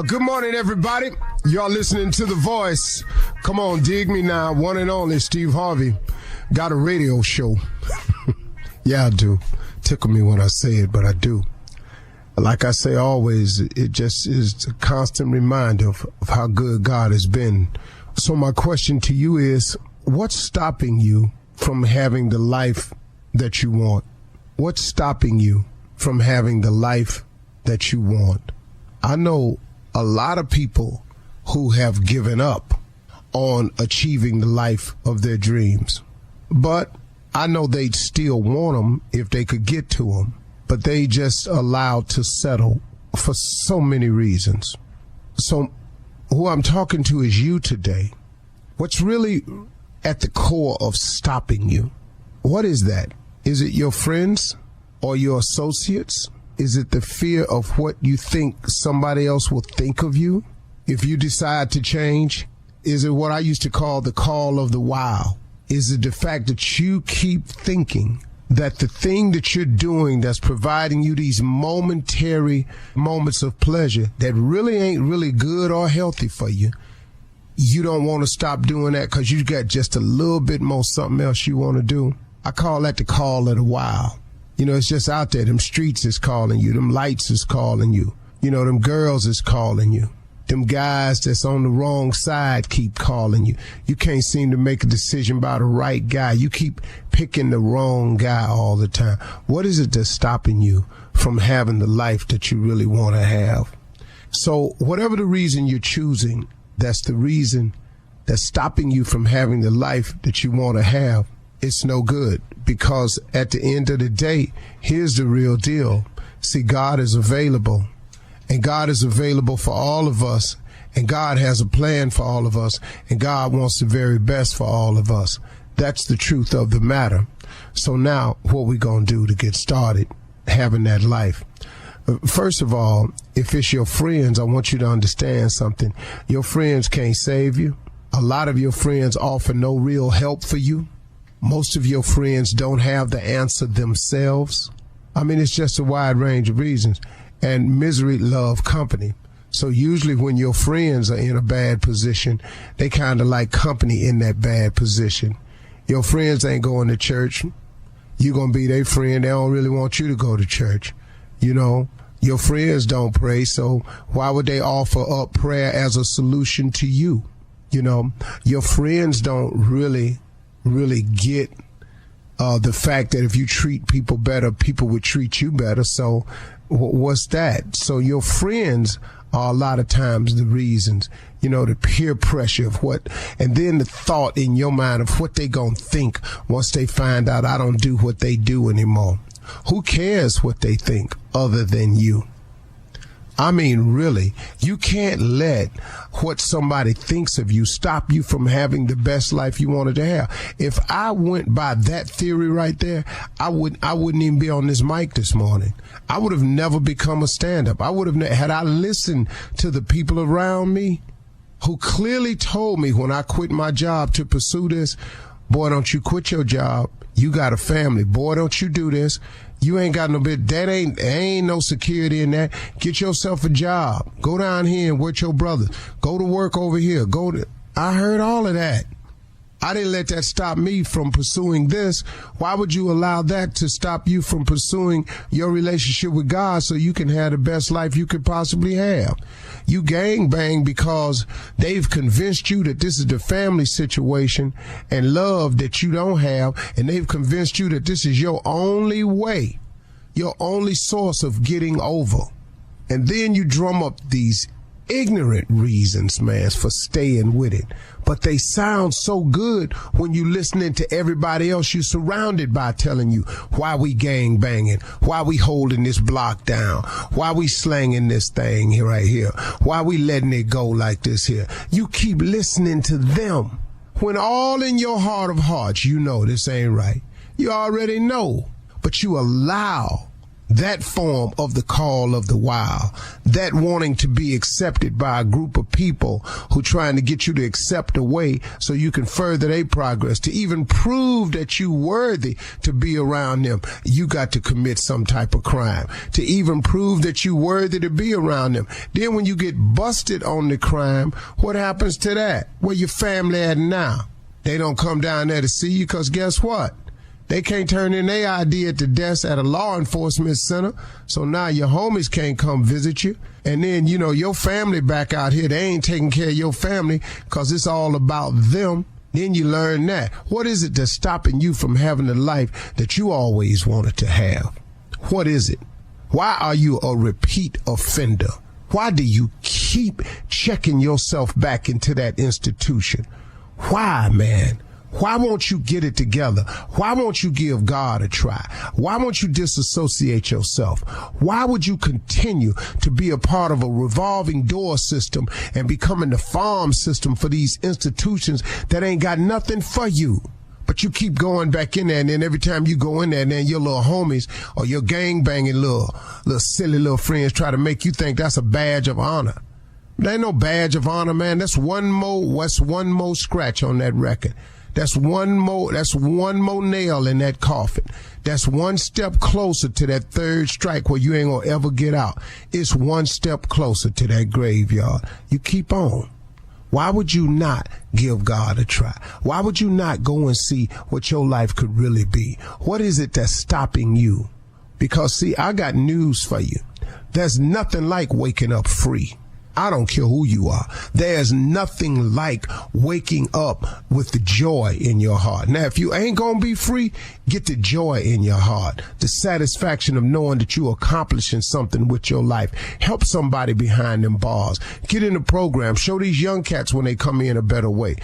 Good morning, everybody. Y'all listening to The Voice. Come on, dig me now. One and only Steve Harvey. Got a radio show. Yeah, I do. Tickle me when I say it, but I do. Like I say always, it just is a constant reminder of how good God has been. So my question to you is, what's stopping you from having the life that you want? What's stopping you from having the life that you want? I know a lot of people who have given up on achieving the life of their dreams, but I know they'd still want them if they could get to them, but they just allowed to settle for so many reasons. So who I'm talking to is you today. What's really at the core of stopping you? What is that? Is it your friends or your associates? Is it the fear of what you think somebody else will think of you if you decide to change? Is it what I used to call the call of the wild? Is it the fact that you keep thinking that the thing that you're doing that's providing you these momentary moments of pleasure that really ain't really good or healthy for you, you don't want to stop doing that because you got just a little bit more something else you want to do? I call that the call of the wild. You know, it's just out there. Them streets is calling you. Them lights is calling you. You know, them girls is calling you. Them guys that's on the wrong side keep calling you. You can't seem to make a decision about the right guy. You keep picking the wrong guy all the time. What is it that's stopping you from having the life that you really want to have? So whatever the reason you're choosing, that's the reason that's stopping you from having the life that you want to have. It's no good, because at the end of the day, here's the real deal. See, God is available, and God is available for all of us, and God has a plan for all of us, and God wants the very best for all of us. That's the truth of the matter. So now, what we gonna do to get started having that life? First of all, if it's your friends, I want you to understand something. Your friends can't save you. A lot of your friends offer no real help for you. Most of your friends don't have the answer themselves. I mean, it's just a wide range of reasons. And misery loves company. So usually when your friends are in a bad position, they kind of like company in that bad position. Your friends ain't going to church. You're going to be their friend. They don't really want you to go to church. You know, your friends don't pray. So why would they offer up prayer as a solution to you? You know, your friends don't really get the fact that if you treat people better, people would treat you better. So what's that? So your friends are a lot of times the reasons, you know, the peer pressure of what, and then the thought in your mind of what they gonna think once they find out I don't do what they do anymore. Who cares what they think other than you? I mean, really, you can't let what somebody thinks of you stop you from having the best life you wanted to have. If I went by that theory right there, I wouldn't even be on this mic this morning. I would have never become a stand-up. I would have, had I listened to the people around me who clearly told me when I quit my job to pursue this, boy, don't you quit your job. You got a family. Boy, don't you do this. You ain't got no bit. That ain't no security in that. Get yourself a job. Go down here and work your brother. Go to work over here. I heard all of that. I didn't let that stop me from pursuing this. Why would you allow that to stop you from pursuing your relationship with God so you can have the best life you could possibly have? You gangbang because they've convinced you that this is the family situation and love that you don't have, and they've convinced you that this is your only way, your only source of getting over. And then you drum up these ignorant reasons, man, for staying with it. But they sound so good when you listening to everybody else you're surrounded by telling you why we gang banging, why we holding this block down, why we slanging this thing here right here, why we letting it go like this here. You keep listening to them when all in your heart of hearts you know this ain't right. You already know, but you allow that form of the call of the wild, that wanting to be accepted by a group of people who trying to get you to accept a way so you can further their progress, to even prove that you worthy to be around them, you got to commit some type of crime. To even prove that you worthy to be around them. Then when you get busted on the crime, what happens to that? Where your family at now? They don't come down there to see you because guess what? They can't turn in their ID at the desk at a law enforcement center. So now your homies can't come visit you. And then, you know, your family back out here, they ain't taking care of your family because it's all about them. Then you learn that. What is it that's stopping you from having the life that you always wanted to have? What is it? Why are you a repeat offender? Why do you keep checking yourself back into that institution? Why, man? Why won't you get it together? Why won't you give God a try? Why won't you disassociate yourself? Why would you continue to be a part of a revolving door system and becoming the farm system for these institutions that ain't got nothing for you? But you keep going back in there, and then every time you go in there, and then your little homies or your gang-banging little silly little friends try to make you think that's a badge of honor. There ain't no badge of honor, man. That's one more scratch on that record. That's one more nail in that coffin. That's one step closer to that third strike where you ain't gonna ever get out. It's one step closer to that graveyard. You keep on. Why would you not give God a try? Why would you not go and see what your life could really be? What is it that's stopping you? Because see, I got news for you. There's nothing like waking up free. I don't care who you are. There's nothing like waking up with the joy in your heart. Now, if you ain't going to be free, get the joy in your heart, the satisfaction of knowing that you're accomplishing something with your life. Help somebody behind them bars. Get in the program. Show these young cats when they come in a better way.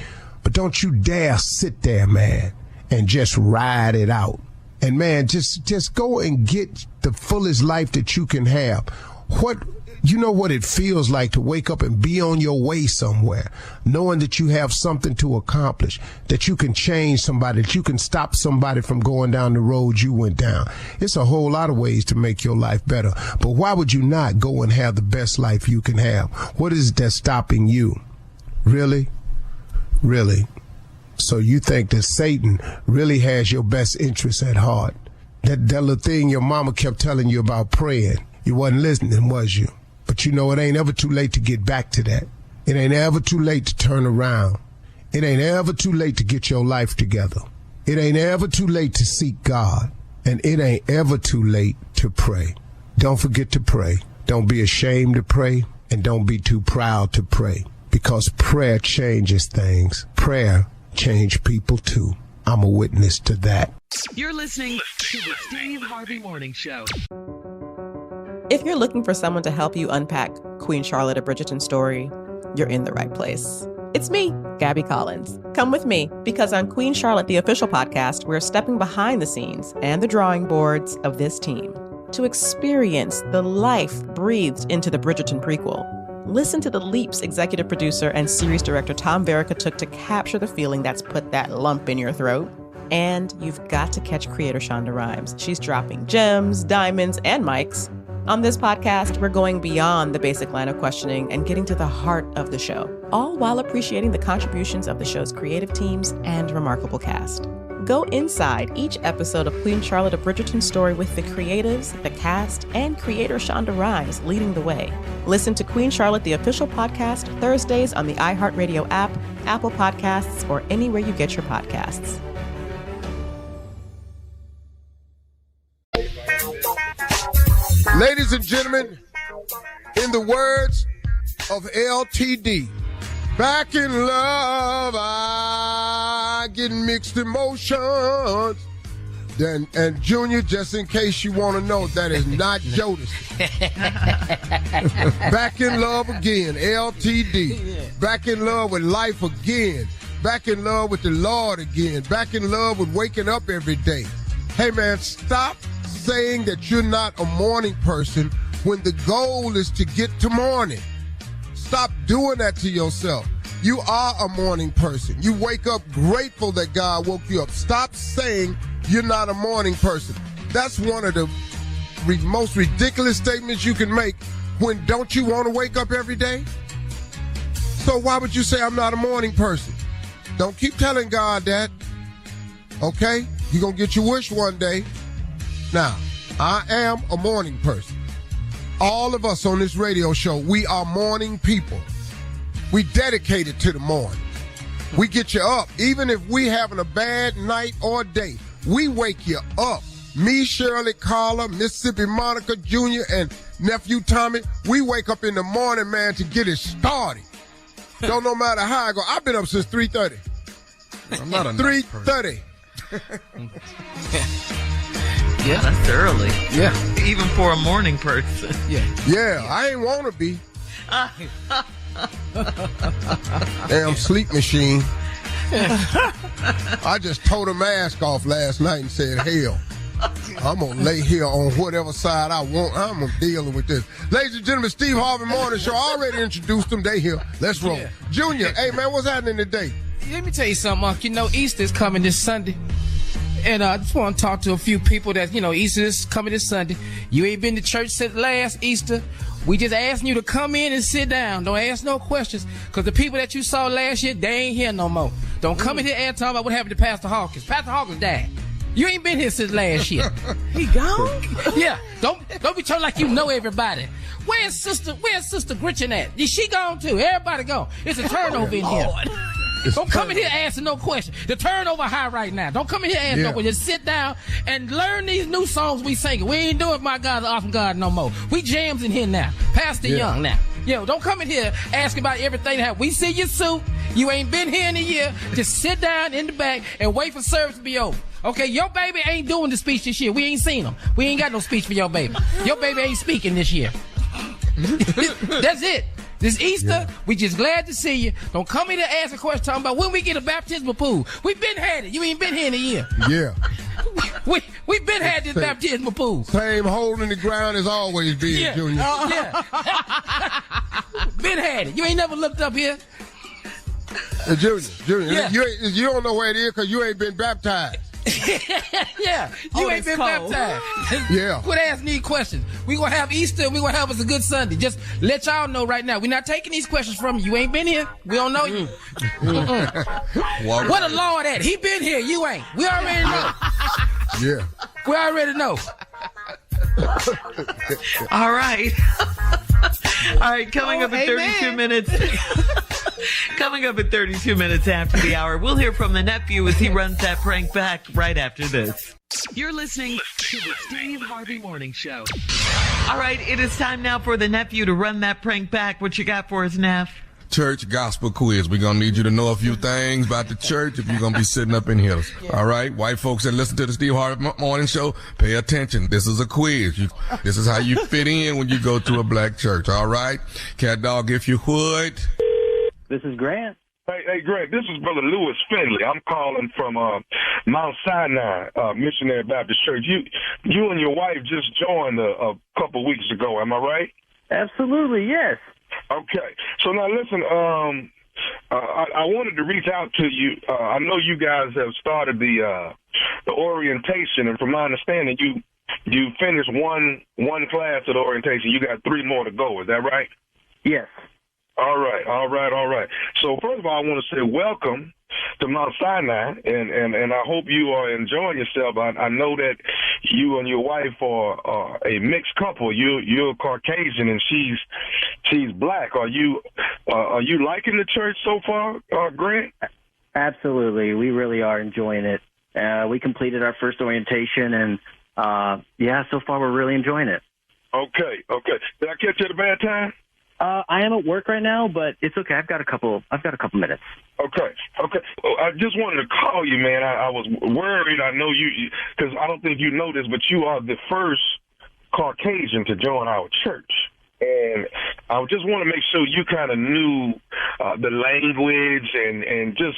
But don't you dare sit there, man, and just ride it out. And, man, just go and get the fullest life that you can have. You know what it feels like to wake up and be on your way somewhere, knowing that you have something to accomplish, that you can change somebody, that you can stop somebody from going down the road you went down. It's a whole lot of ways to make your life better. But why would you not go and have the best life you can have? What is it that's stopping you? Really? Really? So you think that Satan really has your best interests at heart? That little thing your mama kept telling you about praying, you wasn't listening, was you? But you know, it ain't ever too late to get back to that. It ain't ever too late to turn around. It ain't ever too late to get your life together. It ain't ever too late to seek God. And it ain't ever too late to pray. Don't forget to pray. Don't be ashamed to pray. And don't be too proud to pray. Because prayer changes things. Prayer changes people too. I'm a witness to that. You're listening to the Steve Harvey Morning Show. If you're looking for someone to help you unpack Queen Charlotte, a Bridgerton story, you're in the right place. It's me, Gabby Collins. Come with me, because on Queen Charlotte, the official podcast, we're stepping behind the scenes and the drawing boards of this team to experience the life breathed into the Bridgerton prequel. Listen to the leaps executive producer and series director Tom Verica took to capture the feeling that's put that lump in your throat. And you've got to catch creator Shonda Rhimes. She's dropping gems, diamonds, and mics. On this podcast, we're going beyond the basic line of questioning and getting to the heart of the show, all while appreciating the contributions of the show's creative teams and remarkable cast. Go inside each episode of Queen Charlotte, a Bridgerton story with the creatives, the cast, and creator Shonda Rhimes leading the way. Listen to Queen Charlotte, the official podcast, Thursdays on the iHeartRadio app, Apple Podcasts, or anywhere you get your podcasts. Ladies and gentlemen, in the words of LTD, back in love, I get mixed emotions. And Junior, just in case you want to know, that is not Jodeci. Back in love again, LTD. Back in love with life again. Back in love with the Lord again. Back in love with waking up every day. Hey, man, stop saying that you're not a morning person when the goal is to get to morning. Stop doing that to yourself. You are a morning person. You wake up grateful that God woke you up. Stop saying you're not a morning person. That's one of the most ridiculous statements you can make when don't you want to wake up every day? So why would you say I'm not a morning person? Don't keep telling God that, okay? You're going to get your wish one day. Now, I am a morning person. All of us on this radio show, we are morning people. We dedicated to the morning. We get you up. Even if we having a bad night or day, we wake you up. Me, Shirley, Carla, Mississippi Monica Jr., and nephew Tommy, we wake up in the morning, man, to get it started. Don't no matter how I go. I've been up since 3:30. I'm not a 3:30. Yeah, that's early. Yeah. Even for a morning person. Yeah, I ain't want to be. Damn sleep machine. I just tore the mask off last night and said, hell, I'm going to lay here on whatever side I want. I'm going to deal with this. Ladies and gentlemen, Steve Harvey Morning Show. I already introduced them. They here. Let's roll. Yeah. Junior, hey, man, what's happening today? Let me tell you something, Unc. You know, Easter's coming this Sunday. And I just want to talk to a few people that, you know, Easter is coming this Sunday. You ain't been to church since last Easter. We just asking you to come in and sit down. Don't ask no questions. Because the people that you saw last year, they ain't here no more. Don't come in here and talk about what happened to Pastor Hawkins. Pastor Hawkins died. You ain't been here since last year. He gone? Yeah. Don't be talking like you know everybody. Where's Sister Gretchen at? Is she gone too? Everybody gone. It's a turnover in here. Don't come in here asking no questions. The turnover high right now. Don't come in here asking no questions. Just sit down and learn these new songs we singing. We ain't doing My God's Awesome God no more. We jams in here now. Pastor Young now. Yo, don't come in here asking about everything that happened. We see your suit. You ain't been here in a year. Just sit down in the back and wait for service to be over. Okay, your baby ain't doing the speech this year. We ain't seen him. We ain't got no speech for your baby. Your baby ain't speaking this year. That's it. This Easter, we just glad to see you. Don't come in here asking questions talking about when we get a baptismal pool. We been had it. You ain't been here in a year. Yeah. We been had this baptismal pool. Same hole in the ground as always been, Junior. Been had it. You ain't never looked up here. Junior, you don't know where it is because you ain't been baptized. You ain't been baptized. Quit asking these questions. We gonna have Easter and we gonna have us a good Sunday. Just let y'all know right now. We're not taking these questions from you. You ain't been here. We don't know you. What the Lord at? He been here. You ain't. We already know. Yeah. We already know. All right. All right, coming up in 32 minutes. Coming up at 32 minutes after the hour, we'll hear from the nephew as he runs that prank back right after this. You're listening to the Steve Harvey Morning Show. All right, it is time now for the nephew to run that prank back. What you got for us, Neff? Church gospel quiz. We're going to need you to know a few things about the church if you're going to be sitting up in here. All right? White folks that listen to the Steve Harvey Morning Show, pay attention. This is a quiz. This is how you fit in when you go to a black church. All right? Cat dog, if you would. This is Grant. Hey, Grant, this is Brother Lewis Finley. I'm calling from Mount Sinai Missionary Baptist Church. You and your wife just joined a couple weeks ago. Am I right? Absolutely, yes. Okay. So now listen, I wanted to reach out to you. I know you guys have started the orientation, and from my understanding, you finished one class of the orientation. You got 3 more to go. Is that right? Yes. All right. So first of all, I want to say welcome to Mount Sinai, and I hope you are enjoying yourself. I know that you and your wife are a mixed couple. You're Caucasian and she's black. Are you liking the church so far, Grant? Absolutely, we really are enjoying it. We completed our first orientation, and so far we're really enjoying it. Okay. Did I catch you at a bad time? I am at work right now, but it's okay. I've got a couple minutes. Okay. Well, I just wanted to call you, man. I was worried. I know you, because I don't think you know this, but you are the first Caucasian to join our church. And I just want to make sure you kind of knew the language and just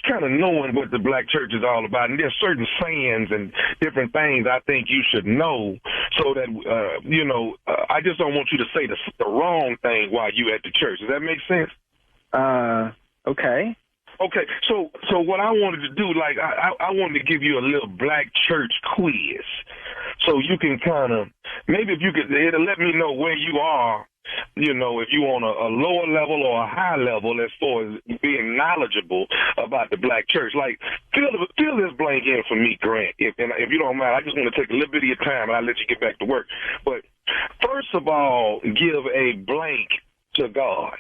kind of knowing what the black church is all about. And there's certain sayings and different things I think you should know so that, I just don't want you to say the wrong thing while you at the church. Does that make sense? Okay. Okay, so what I wanted to do, I wanted to give you a little black church quiz. so you can kind of, maybe if you could, it'll let me know where you are, you know, if you on a lower level or a high level as far as being knowledgeable about the black church. Like, fill this blank in for me, Grant, if you don't mind. I just want to take a little bit of your time, and I'll let you get back to work. But first of all, give a blank to God.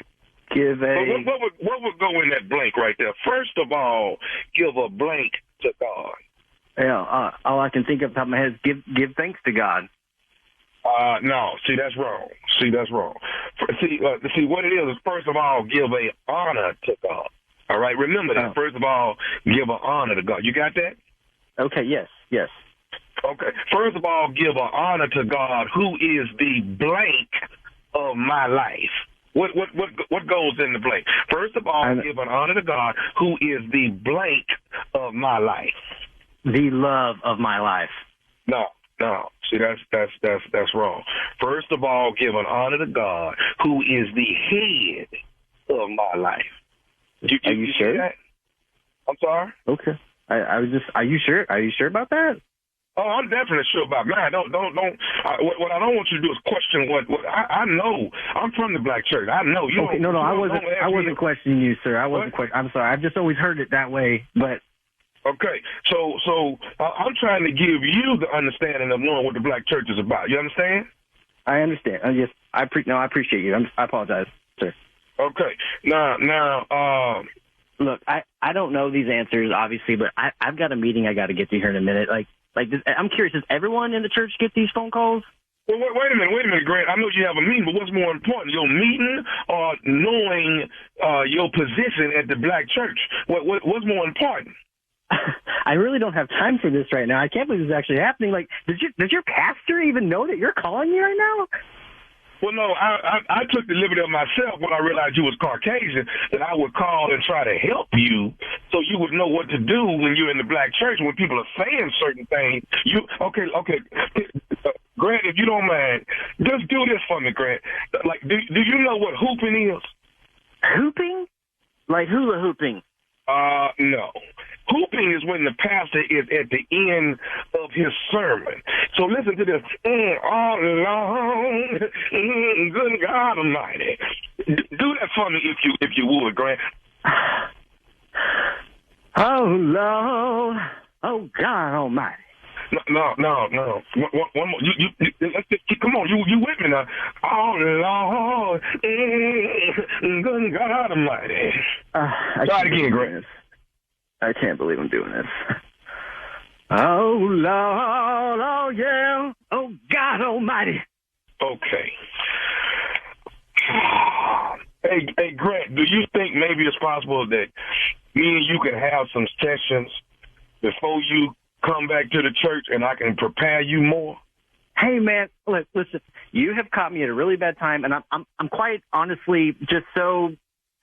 What would go in that blank right there? First of all, give a blank to God. Yeah, all I can think of off the top of my head is give thanks to God. No, see, that's wrong. See, what it is first of all, give a honor to God. All right, remember that. First of all, give an honor to God. You got that? Okay, yes. Okay, first of all, give an honor to God, who is the blank of my life. What goes in the blank? First of all, give an honor to God, who is the blank of my life. The love of my life. No. See, that's wrong. First of all, give an honor to God, who is the head of my life. Are you sure? That? I'm sorry? Okay. I was just. Are you sure? Are you sure about that? Oh, I'm definitely sure about that. Don't. What I don't want you to do is question what I know. I'm from the black church. I know you. Okay, no. I wasn't questioning you, sir. I wasn't questioning. I'm sorry. I've just always heard it that way, but. Okay, so I'm trying to give you the understanding of knowing what the black church is about. You understand? I understand. I appreciate you. I apologize, sir. Okay. Now. Look, I don't know these answers, obviously, but I've got a meeting I got to get to here in a minute. I'm curious, does everyone in the church get these phone calls? Well, wait a minute, Grant. I know you have a meeting, but what's more important, your meeting or knowing your position at the black church? What's more important? I really don't have time for this right now. I can't believe this is actually happening. Like, does your pastor even know that you're calling me right now? Well, no, I took the liberty of myself when I realized you was Caucasian that I would call and try to help you so you would know what to do when you're in the black church when people are saying certain things. Okay. Grant, if you don't mind, just do this for me, Grant. Like, do you know what hooping is? Hooping? Like hula hooping? No. Hooping is when the pastor is at the end of his sermon. So listen to this. All along, good God Almighty. Do that for me if you would, Grant. Oh, Lord. Oh, God Almighty. No. One more. Let's just come on. You with me now? Oh Lord, good God Almighty. Try it again, Grant. I can't believe I'm doing this. Oh Lord, oh yeah, oh God Almighty. Okay. Hey, Grant, do you think maybe it's possible that me and you can have some sessions before you come back to the church and I can prepare you more? Hey man, look, listen, you have caught me at a really bad time, and I'm quite honestly just so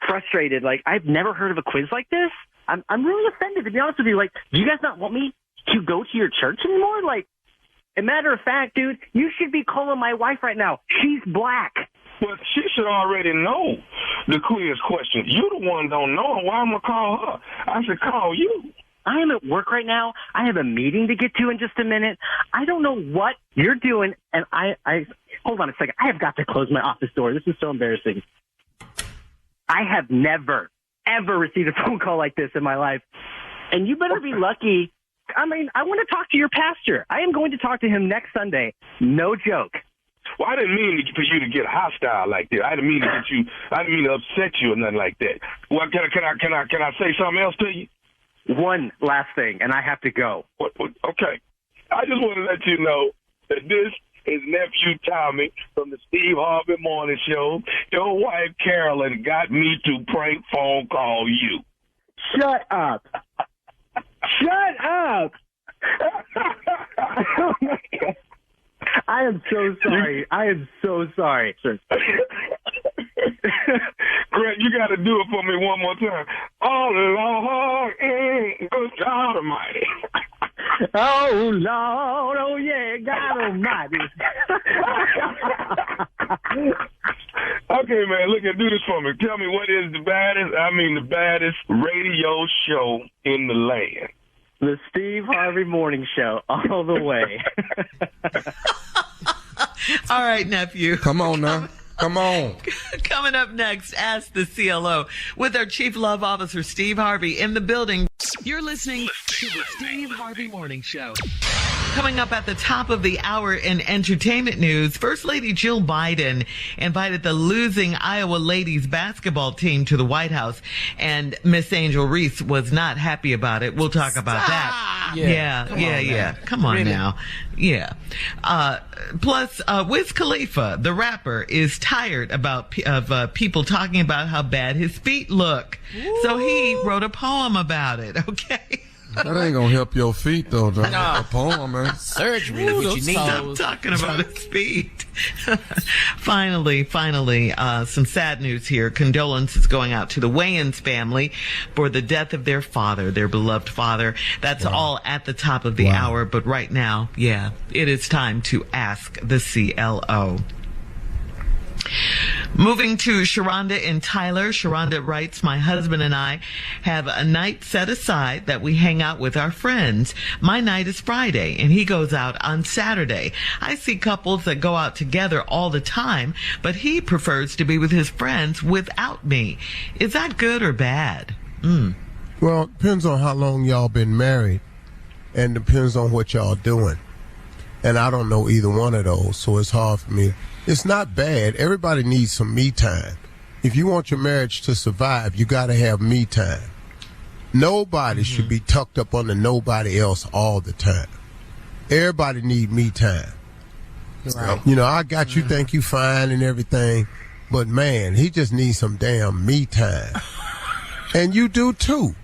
frustrated. Like, I've never heard of a quiz like this. I'm really offended, to be honest with you. Like, do you guys not want me to go to your church anymore? Like, a matter of fact, dude, you should be calling my wife right now. She's black. Well, she should already know the quiz question. You the one don't know her. Why am I call her? I should call you. I am at work right now. I have a meeting to get to in just a minute. I don't know what you're doing, and I hold on a second. I have got to close my office door. This is so embarrassing. I have never, ever received a phone call like this in my life, and you better be lucky. I mean, I want to talk to your pastor. I am going to talk to him next Sunday. No joke. Well, I didn't mean for you to get hostile like that. I didn't mean to get you. I didn't mean to upset you or nothing like that. Well, can I say something else to you? One last thing, and I have to go. Okay. I just want to let you know that this is nephew Tommy from the Steve Harvey Morning Show. Your wife Carolyn got me to prank phone call you. Shut up. Shut up. Oh my God. I am so sorry. I am so sorry, sir. Grant, you got to do it for me one more time. Oh, Lord, good God Almighty. Oh, Lord, oh, yeah, God Almighty. Okay, man, look, do this for me. Tell me what is the baddest radio show in the land. The Steve Harvey Morning Show, all the way. All right, nephew. Come on now. Come on. Coming up next, Ask the CLO with our Chief Love Officer, Steve Harvey, in the building. You're listening to the Steve Harvey Morning Show. Coming up at the top of the hour in entertainment news, First Lady Jill Biden invited the losing Iowa ladies basketball team to the White House, and Miss Angel Reese was not happy about it. We'll talk about that. Yeah. Come on now. Yeah. Plus, Wiz Khalifa, the rapper, is tired of people talking about how bad his feet look. Ooh. So he wrote a poem about it, okay? That ain't gonna help your feet, though. A poem, man. Surgery is what you need. Stop talking about his feet. Finally, some sad news here. Condolences going out to the Wayans family for the death of their father, their beloved father. That's all at the top of the hour. But right now, it is time to ask the CLO. Moving to Sharonda and Tyler. Sharonda writes, my husband and I have a night set aside that we hang out with our friends. My night is Friday and he goes out on Saturday. I see couples that go out together all the time, but he prefers to be with his friends without me. Is that good or bad? Well, it depends on how long y'all been married and depends on what y'all doing. And I don't know either one of those, so it's hard for me. It's not bad. Everybody needs some me time. If you want your marriage to survive, you got to have me time. Nobody should be tucked up under nobody else all the time. Everybody need me time. Right. You know, I got you think you fine and everything, but man, he just needs some damn me time. And you do too.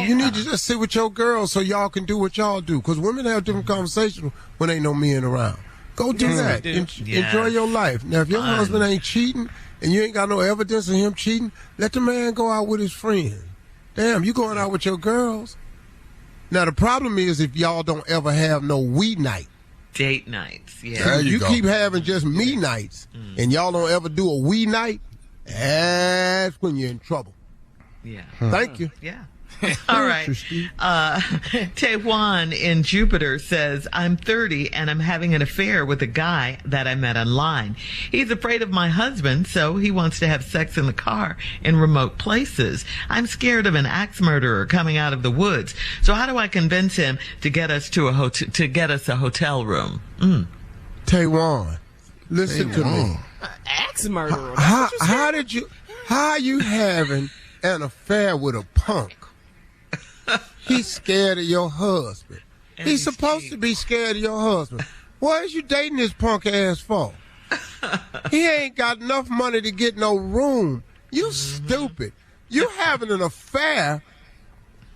You need to just sit with your girls so y'all can do what y'all do. Because women have different conversations when ain't no men around. Go do that. Enjoy your life. Now, if your husband ain't cheating and you ain't got no evidence of him cheating, let the man go out with his friends. Damn, you going out with your girls. Now, the problem is if y'all don't ever have no we night. Date nights, There you keep having just me nights and y'all don't ever do a we night, that's when you're in trouble. Yeah. Thank you. Yeah. All right. Taewan in Jupiter says, I'm 30 and I'm having an affair with a guy that I met online. He's afraid of my husband, so he wants to have sex in the car in remote places. I'm scared of an axe murderer coming out of the woods. So how do I convince him to get us to a hotel room? Taewan, listen to me. Axe murderer. How are you having an affair with a punk? He's scared of your husband. He's supposed to be scared of your husband. What is you dating this punk ass for? He ain't got enough money to get no room. You stupid. You having an affair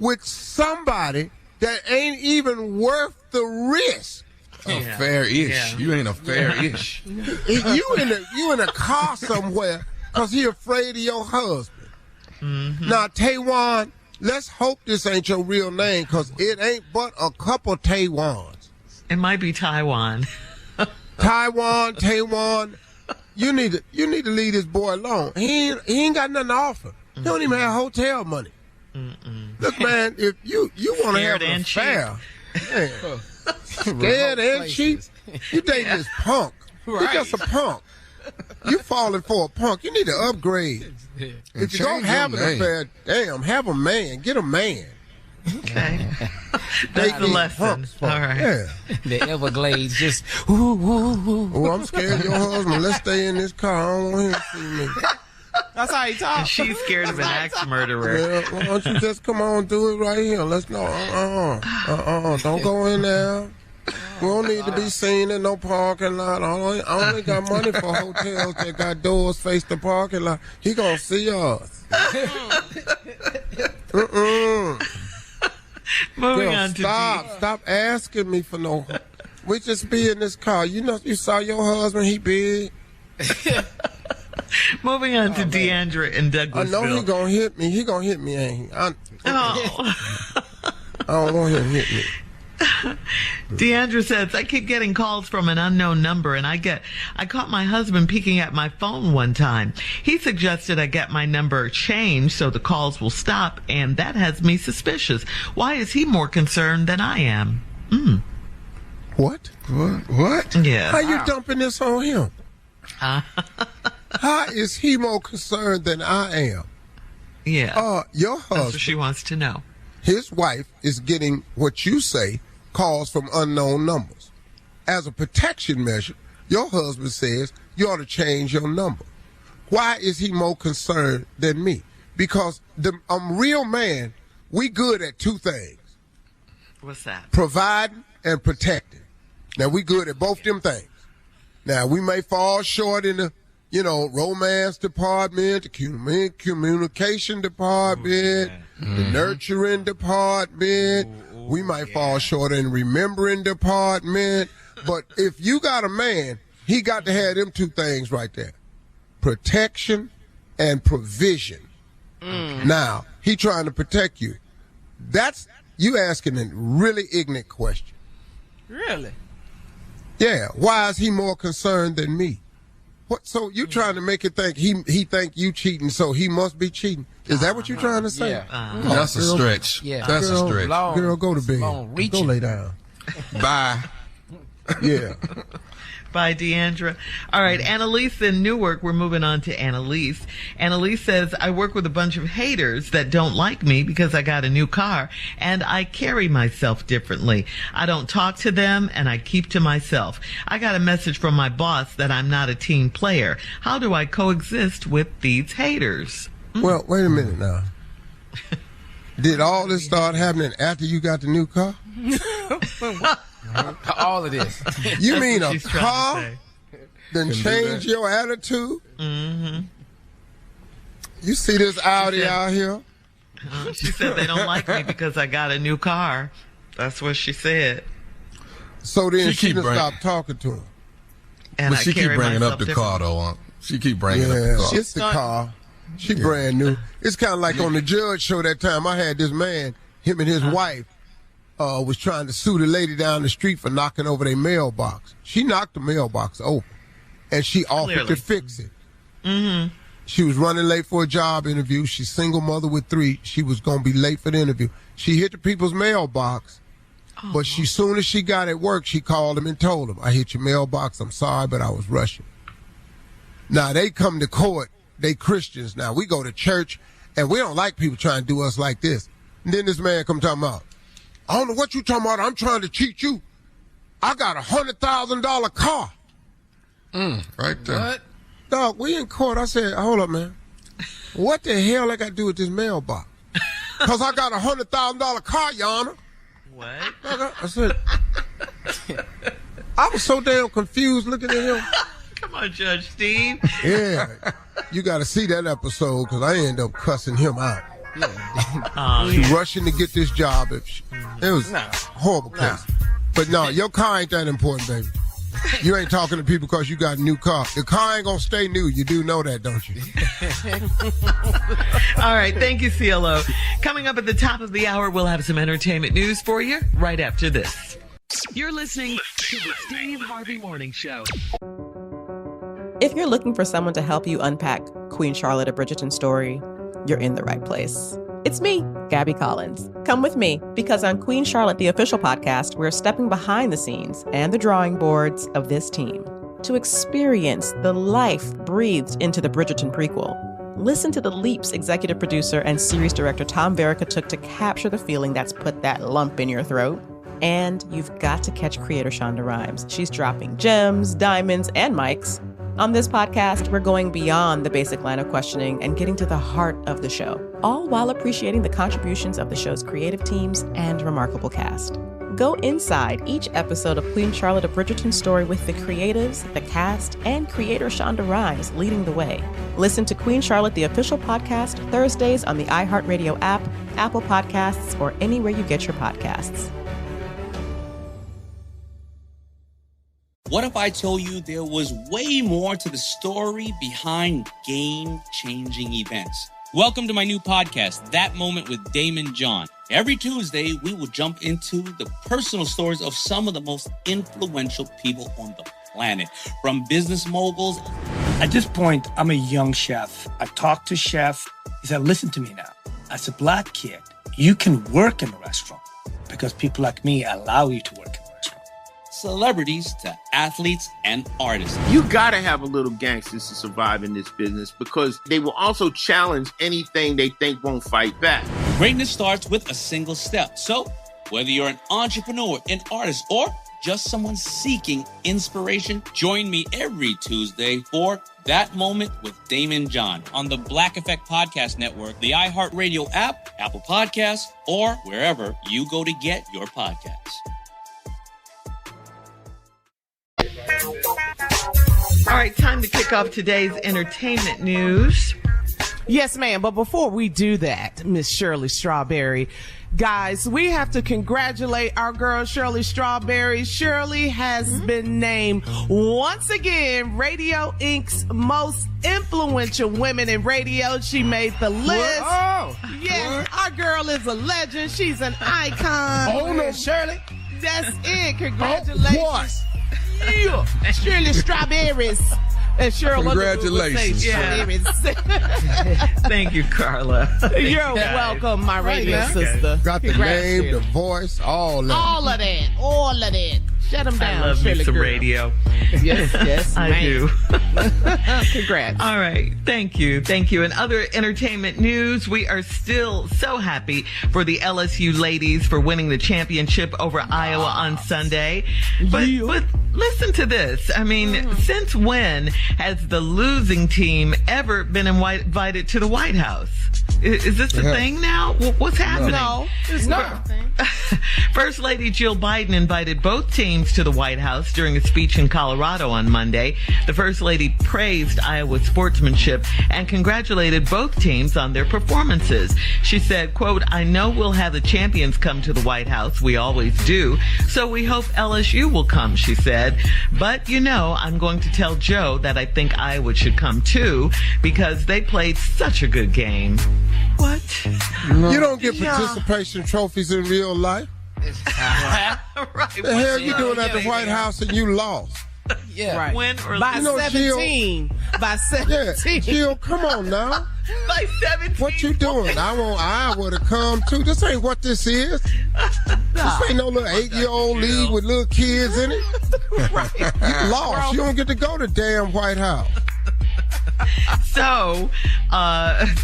with somebody that ain't even worth the risk. Affair-ish. Yeah. You ain't affair-ish. You in a car somewhere because he afraid of your husband. Now, Taewan, let's hope this ain't your real name, because it ain't but a couple Taewans. It might be Taiwan. Taewan. You need to leave this boy alone. He ain't got nothing to offer. He don't even have hotel money. Look, man, if you want to have an affair, scared and cheap, you dating this punk. Right. He's just a punk. You falling for a punk. You need to upgrade. If you don't have an affair, damn, have a man. Get a man. Okay. That's the lesson. All right. Yeah. The Everglades just, Oh, I'm scared of your husband. Let's stay in this car. I don't want him to see me. That's how he talks. And she's scared of an axe murderer. Yeah, why don't you just come on, do it right here. Let's go. Don't go in there. We don't need to be seen in no parking lot. I only got money for hotels that got doors face the parking lot. He gonna see us. Moving on to Stop asking me for no. We just be in this car. You know, you saw your husband. He big. Moving on to Deandra in Douglasville. I know he gonna hit me. He gonna hit me, ain't he? I don't want him to hit me. Deandra says, I keep getting calls from an unknown number, and I caught my husband peeking at my phone one time. He suggested I get my number changed so the calls will stop, and that has me suspicious. Why is he more concerned than I am? What? Yeah. How you dumping this on him? How is he more concerned than I am? Yeah. Your husband, that's what she wants to know. His wife is getting what you say calls from unknown numbers. As a protection measure, your husband says you ought to change your number. Why is he more concerned than me? Because I'm real man. We good at two things. What's that? Providing and protecting. Now, we good at both them things. Now, we may fall short in the, romance department, the communication department, the nurturing department. We might fall short in remembering department. But if you got a man, he got to have them two things right there. Protection and provision. Now, he trying to protect you. That's you asking a really ignorant question. Really? Yeah. Why is he more concerned than me? What? So you trying to make it think he think you cheating, so he must be cheating? Is that what you trying to say? Yeah. That's a stretch. Yeah. That's a stretch. Girl, go to bed. Go lay down. Bye. Yeah. Bye, Deandra. All right, Annalise in Newark. We're moving on to Annalise. Annalise says, I work with a bunch of haters that don't like me because I got a new car, and I carry myself differently. I don't talk to them, and I keep to myself. I got a message from my boss that I'm not a team player. How do I coexist with these haters? Well, wait a minute now. Did all this start happening after you got the new car? All of this. You mean a car then change your attitude? Mm-hmm. You see this Audi out here? She said they don't like me because I got a new car. That's what she said. So then she just stopped talking to him. And but she keep bringing up the car, though. She keep bringing up the car. It's the car. She brand new. It's kind of like on the Judge Show that time. I had this man, him and his wife, was trying to sue the lady down the street for knocking over their mailbox. She knocked the mailbox over, and she offered to fix it. Mm-hmm. She was running late for a job interview. She's single mother with 3. She was going to be late for the interview. She hit the people's mailbox, but soon as she got at work, she called them and told them, I hit your mailbox. I'm sorry, but I was rushing. Now, they come to court. They Christians now. We go to church, and we don't like people trying to do us like this. And then this man come talking about, I don't know what you talking about. I'm trying to cheat you. I got a $100,000 car. Right there. What? Dog, we in court. I said, hold up, man. What the hell I got to do with this mailbox? Because I got a $100,000 car, Your Honor. What? I said, I was so damn confused looking at him. Come on, Judge Steve. Yeah. You got to see that episode because I ended up cussing him out. She rushing to get this job. It was a horrible case. But no, your car ain't that important, baby. You ain't talking to people because you got a new car. The car ain't going to stay new. You do know that, don't you? All right. Thank you, CLO. Coming up at the top of the hour, we'll have some entertainment news for you right after this. You're listening to the Steve Harvey Morning Show. If you're looking for someone to help you unpack Queen Charlotte of Bridgerton's story, you're in the right place. It's me, Gabby Collins. Come with me, because on Queen Charlotte, the official podcast, we're stepping behind the scenes and the drawing boards of this team to experience the life breathed into the Bridgerton prequel. Listen to the leaps executive producer and series director Tom Verica took to capture the feeling that's put that lump in your throat. And you've got to catch creator Shonda Rhimes. She's dropping gems, diamonds, and mics. On this podcast, we're going beyond the basic line of questioning and getting to the heart of the show, all while appreciating the contributions of the show's creative teams and remarkable cast. Go inside each episode of Queen Charlotte of Bridgerton's story with the creatives, the cast, and creator Shonda Rhimes leading the way. Listen to Queen Charlotte, the official podcast, Thursdays on the iHeartRadio app, Apple Podcasts, or anywhere you get your podcasts. What if I told you there was way more to the story behind game-changing events? Welcome to my new podcast, That Moment with Damon John. Every Tuesday, we will jump into the personal stories of some of the most influential people on the planet, from business moguls. At this point, I'm a young chef. I talked to chef. He said, listen to me now. As a black kid, you can work in a restaurant because people like me allow you to work in a restaurant. Celebrities to athletes and artists. You gotta have a little gangsters to survive in this business because they will also challenge anything they think won't fight back. Greatness starts with a single step. So, whether you're an entrepreneur, an artist, or just someone seeking inspiration, join me every Tuesday for That Moment with Damon John on the Black Effect Podcast Network, the iHeartRadio app, Apple Podcasts, or wherever you go to get your podcasts. All right, time to kick off today's entertainment news. Yes, ma'am. But before we do that, Miss Shirley Strawberry, guys, we have to congratulate our girl, Shirley Strawberry. Shirley has been named once again Radio Inc.'s most influential women in radio. She made the list. Oh, yes, our girl is a legend. She's an icon. Oh, no, Shirley. That's it. Congratulations. Yeah. Shirley Strawberries. And Cheryl Congratulations. Thank you, Carla. You're welcome, my radio sister. Got the name, the voice, all that. All of that. Shut them down. I love me some radio. Yes, I do. Congrats. All right. Thank you. In other entertainment news, we are still so happy for the LSU ladies for winning the championship over Iowa on Sunday. But listen to this. I mean, since when has the losing team ever been invited to the White House? Is this a thing now? What's happening? No, it's not. First Lady Jill Biden invited both teams to the White House during a speech in Colorado on Monday. The First Lady praised Iowa's sportsmanship and congratulated both teams on their performances. She said, quote, "I know we'll have the champions come to the White House. We always do. So we hope LSU will come," she said. "But, I'm going to tell Joe that I think Iowa should come too because they played such a good game." What? No. You don't get participation trophies in real life. Right. The hell you doing at the White House and you lost? Yeah. Right. Win or lose. By 17. Jill, by 17. Yeah, Jill, come on now. By 17. What you doing? I want Iowa to come too. This ain't what this is. This ain't no little 8-year-old league with little kids in it. Right. You lost. You don't get to go to damn White House. So,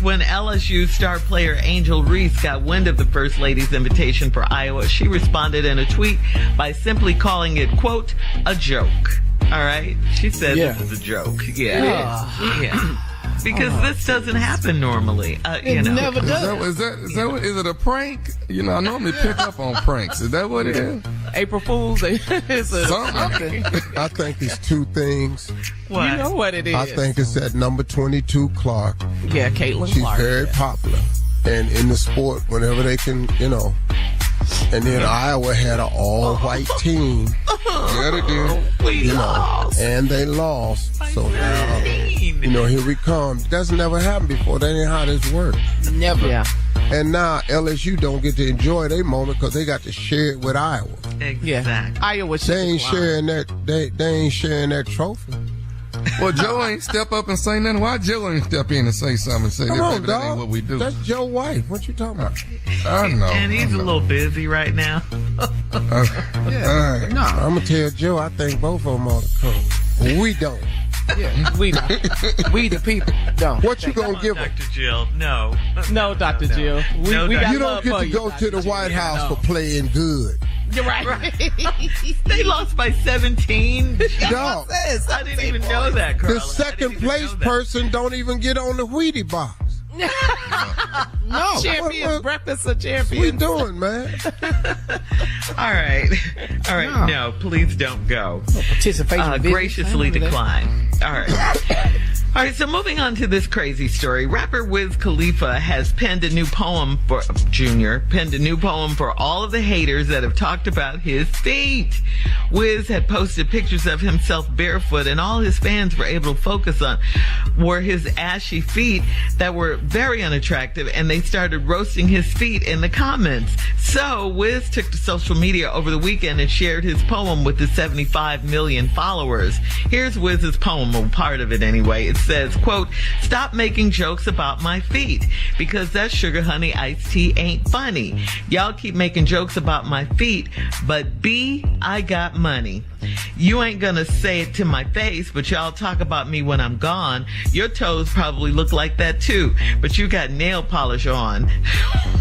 when LSU star player Angel Reese got wind of the First Lady's invitation for Iowa, she responded in a tweet by simply calling it, quote, a joke. All right? She said This is a joke. Yeah. Because this doesn't happen normally. It never does. Is it a prank? I normally pick up on pranks. Is that what it is? April Fool's. It's something. I think it's two things. What? You know what it is. I think it's that number 22 Clark. Yeah, Caitlin She's Clark. She's very popular. And in the sport, whenever they can, And then Iowa had an all-white team. Yeah, they did. We lost. And they lost. So now, here we come. That's never happened before. That ain't how this works. Never. Yeah. And now LSU don't get to enjoy their moment because they got to share it with Iowa. Exactly. Yeah. Iowa. They ain't sharing that. They ain't sharing that trophy. Well, Joe ain't step up and say nothing. Why Joe ain't step in and say something and say that ain't what we do? That's Joe's wife. What you talking about? I know. And he's a little busy right now. No, I'm going to tell Joe I think both of them ought to come. We don't. Yeah, we don't. We the people don't. What you going to give them? Dr. Jill, no. No, Dr. Jill. We got you don't get to go to the White House for playing good. You're right. They lost by 17. Dog. I didn't even know that, Carla. The second place person don't even get on the Wheatie box. No. Champions, breakfast of champions. What we doing, man? All right. No, please don't go. Participation. Graciously decline. All right. All right, so moving on to this crazy story. Rapper Wiz Khalifa has penned a new poem for all of the haters that have talked about his feet. Wiz had posted pictures of himself barefoot, and all his fans were able to focus on were his ashy feet that were very unattractive, and they started roasting his feet in the comments. So Wiz took to social media over the weekend and shared his poem with his 75 million followers. Here's Wiz's poem, or part of it anyway. It says, quote, "Stop making jokes about my feet, because that sugar honey iced tea ain't funny. Y'all keep making jokes about my feet, but B, I got money. You ain't gonna say it to my face, but y'all talk about me when I'm gone. Your toes probably look like that too, but you got nail polish on."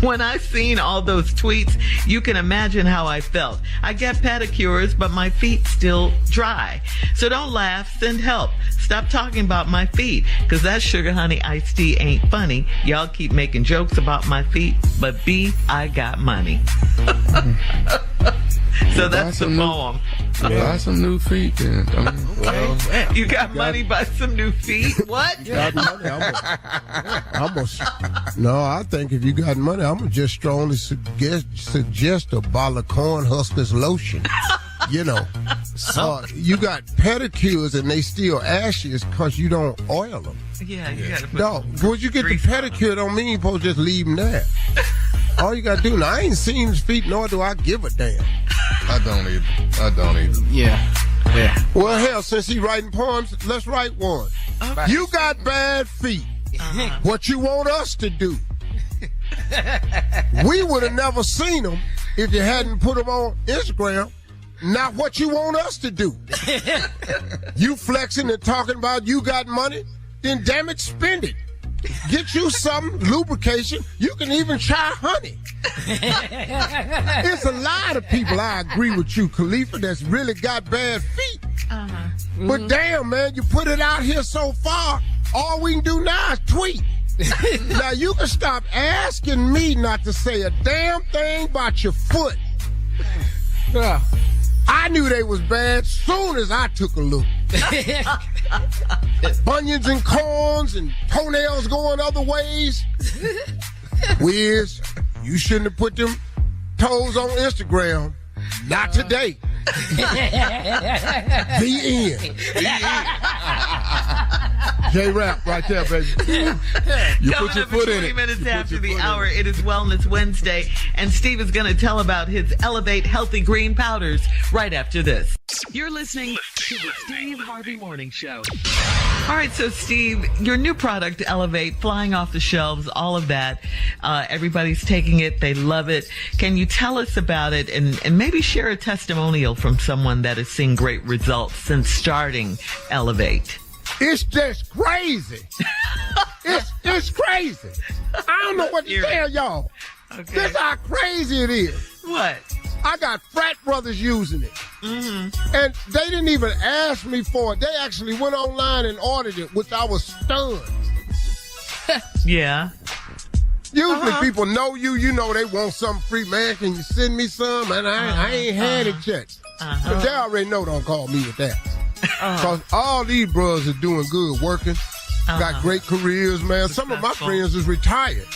When I seen all those tweets, you can imagine how I felt. I get pedicures, but my feet still dry. So don't laugh, send help. Stop talking about my feet, because that sugar honey iced tea ain't funny. Y'all keep making jokes about my feet, but B, I got money. So that's the poem. Buy some new feet then. You got money, buy some new feet? What? Got money, no, I think if you got money, I'm going to just strongly suggest a bottle of Cornhuskers lotion. You know, you got pedicures and they still ashes because you don't oil them. Yeah, you got to put once you get the pedicure, don't mean you're supposed to just leave them there. All you got to do, now I ain't seen his feet, nor do I give a damn. I don't either. Yeah. Well, hell, since he writing poems, let's write one. Okay. You got bad feet. What you want us to do? We would have never seen them if you hadn't put them on Instagram. Not what you want us to do. You flexing and talking about you got money, then damn it, spend it. Get you some lubrication. You can even try honey. It's a lot of people, I agree with you, Khalifa, that's really got bad feet. But damn, man, you put it out here so far, all we can do now is tweet. Now, you can stop asking me not to say a damn thing about your foot. I knew they was bad soon as I took a look. Bunions and corns and toenails going other ways. Wiz, you shouldn't have put them toes on Instagram. Not today. The end. J-Rap right there, baby. You put your foot in it. 20 minutes after the hour, it is Wellness Wednesday, and Steve is going to tell about his Elevate Healthy Green Powders right after this. You're listening to the Steve Harvey Morning Show. All right, so Steve, your new product, Elevate, flying off the shelves, all of that. Everybody's taking it. They love it. Can you tell us about it and maybe share a testimonial from someone that has seen great results since starting Elevate? It's just crazy. It's crazy. I don't know what to tell y'all. Okay. This how crazy it is. What? I got frat brothers using it. And they didn't even ask me for it. They actually went online and ordered it, which I was stunned. Yeah. Usually people know you know they want something free. Man, can you send me some? And I ain't had it yet. But they already know don't call me with that. Because all these brothers are doing good, working, got great careers, man. Some of my friends is retired.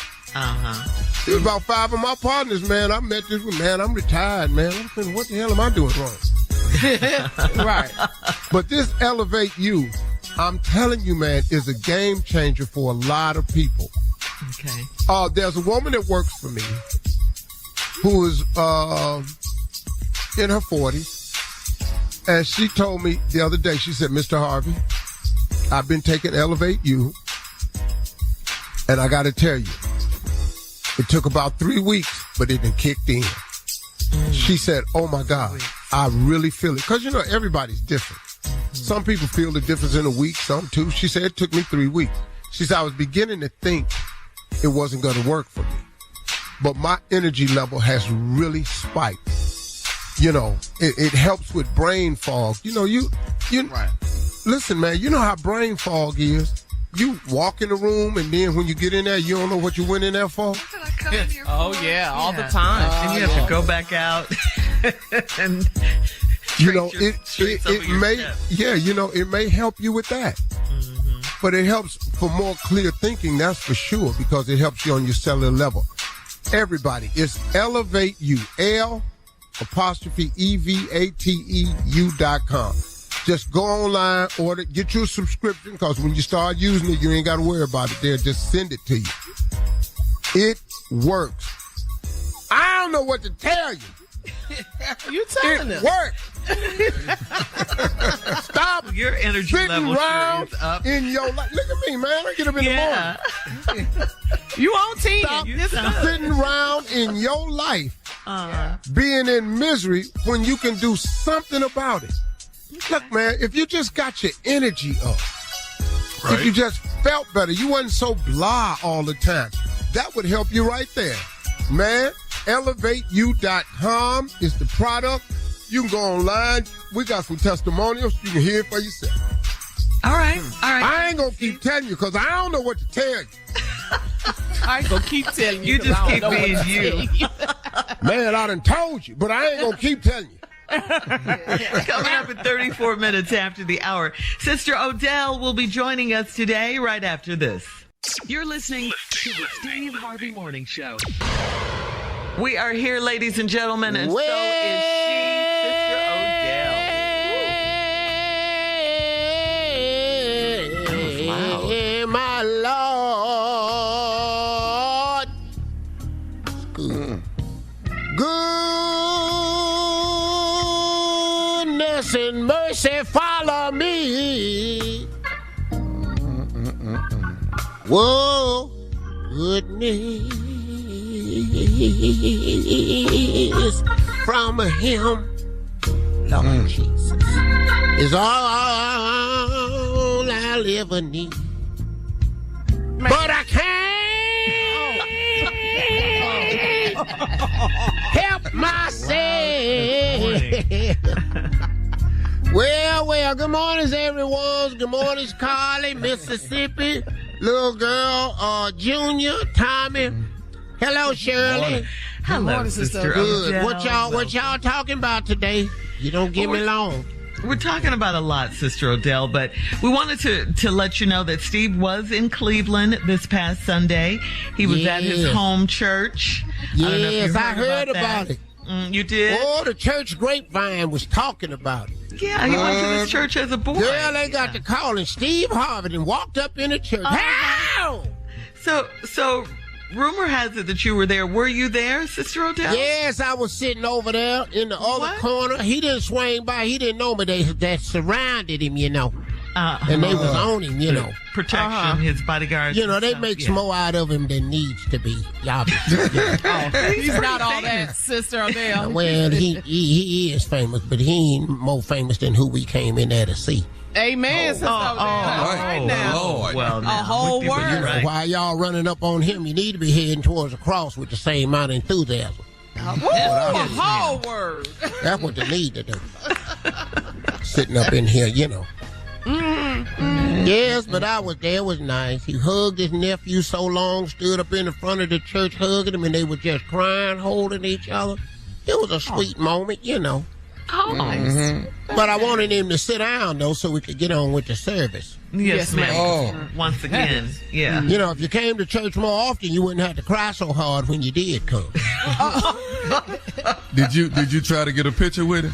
There's about 5 of my partners, man. I met this one, man. I'm retired, man. I'm thinking, what the hell am I doing wrong? Right. But this Elevate You, I'm telling you, man, is a game changer for a lot of people. Okay. There's a woman that works for me who is in her 40s. And she told me the other day, she said, Mr. Harvey, I've been taking Elevate You, and I got to tell you, it took about 3 weeks, but it done kicked in. She said, oh, my God, I really feel it. Because, you know, everybody's different. Some people feel the difference in a week, some 2. She said it took me 3 weeks. She said, I was beginning to think it wasn't going to work for me. But my energy level has really spiked. You know, it helps with brain fog. You know, you right. Listen, man, you know how brain fog is. You walk in the room, and then when you get in there, you don't know what you went in there for. All the time. And you have to go back out and you know, it may, yeah, you know, it may help you with that. but it helps for more clear thinking, that's for sure, because it helps you on your cellular level. Everybody, it's Elevate You, L''EVATEU.com. Just go online, order, get you a subscription, because when you start using it, you ain't got to worry about it. They'll just send it to you. It works. I don't know what to tell you. You telling them. It works. Stop your energy sitting level around sure is up. in your life. Look at me, man. I get up in the morning. You on 10. Stop sitting around in your life being in misery when you can do something about it. Look, man, if you just got your energy up, if you just felt better, you wasn't so blah all the time, that would help you right there. Man, ElevateU.com is the product. You can go online. We got some testimonials. You can hear it for yourself. All right. I ain't going to keep telling you because I don't know what to tell you. I ain't going to keep telling you. You just keep being you. Man, I done told you, but I ain't going to keep telling you. Coming up at 34 minutes after the hour, Sister Odell will be joining us today right after this. You're listening to the Steve Harvey Morning Show. We are here, ladies and gentlemen, and so is she, Sister Odell. Hey, my Lord. Goodness and mercy follow me. Whoa, goodness from him, Lord Jesus, is all I'll ever need. But I can't help myself. Well, good morning, everyone. Good morning, Carly, Mississippi. Little girl, Junior, Tommy. Hello, Shirley. Hello, Sister Good. Odell. What y'all talking about today? You don't give me long. We're talking about a lot, Sister Odell, but we wanted to let you know that Steve was in Cleveland this past Sunday. He was at his home church. Yes, I heard about it. You did? Oh, the church grapevine was talking about it. Yeah, he went to this church as a boy. Girl, they got to calling Steve Harvey and walked up in the church. How? So rumor has it that you were there. Were you there, Sister Odell? Yes, I was sitting over there in the other corner. He didn't swing by. He didn't know me. They surrounded him, you know. And they was on him, you know. Protection, his bodyguards. You know, they make some more out of him than needs to be. Y'all he's not all that, Sister Odell. Well, he is famous, but he ain't more famous than who we came in there to see. Amen, Sister Odell. Right now. Well, a whole word. Right. While y'all running up on him, you need to be heading towards the cross with the same amount of enthusiasm. A whole word. That's what they need to do. Sitting up in here, you know. Yes, but I was there. It was nice. He hugged his nephew so long, stood up in the front of the church hugging him, and they were just crying, holding each other. It was a sweet moment, you know. Oh, nice. But I wanted him to sit down, though, so we could get on with the service. Yes, ma'am. Once again, yeah. You know, if you came to church more often, you wouldn't have to cry so hard when you did come. Did you try to get a picture with him?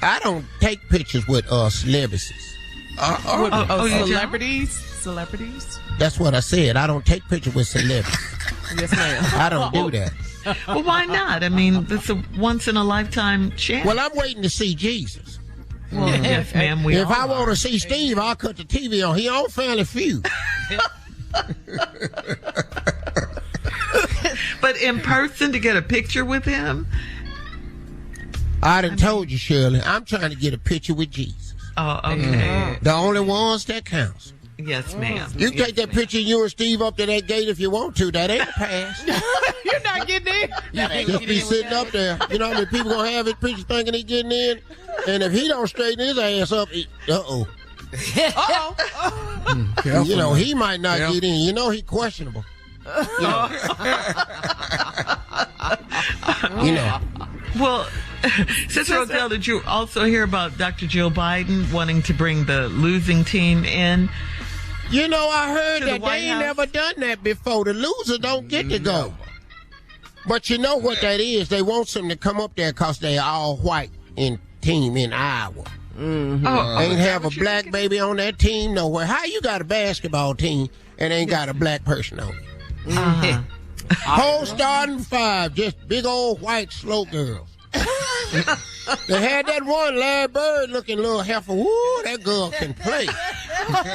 I don't take pictures with celebrities. Celebrities? That's what I said. I don't take pictures with celebrities. Yes, ma'am. I don't do that. Well, why not? I mean, it's a once-in-a-lifetime chance. Well, I'm waiting to see Jesus. Well, yes, ma'am. If I want to see Steve, I'll cut the TV on. He on Family Feud. But in person, to get a picture with him? I done told you, Shirley, I'm trying to get a picture with Jesus. Oh, okay. The only ones that counts. Yes, ma'am. You can take that picture of you and Steve up to that gate if you want to. That ain't a pass. You're not getting in. Just be sitting up there. You know how many people gonna have his picture thinking he getting in? And if he don't straighten his ass up, Uh-oh. You know, he might not get in. You know, he questionable. You know. Well, Sister Odell, did you also hear about Dr. Joe Biden wanting to bring the losing team in You know, I heard To that the White they ain't House? never done that before. The loser don't get to go. But you know what that is? They want them to come up there because they all white team in Iowa. Ain't have a black baby on that team nowhere. How you got a basketball team and ain't got a black person on it? Whole starting five, just big old white slow girls. They had that one Larry Bird looking little heifer. Woo, that girl can play.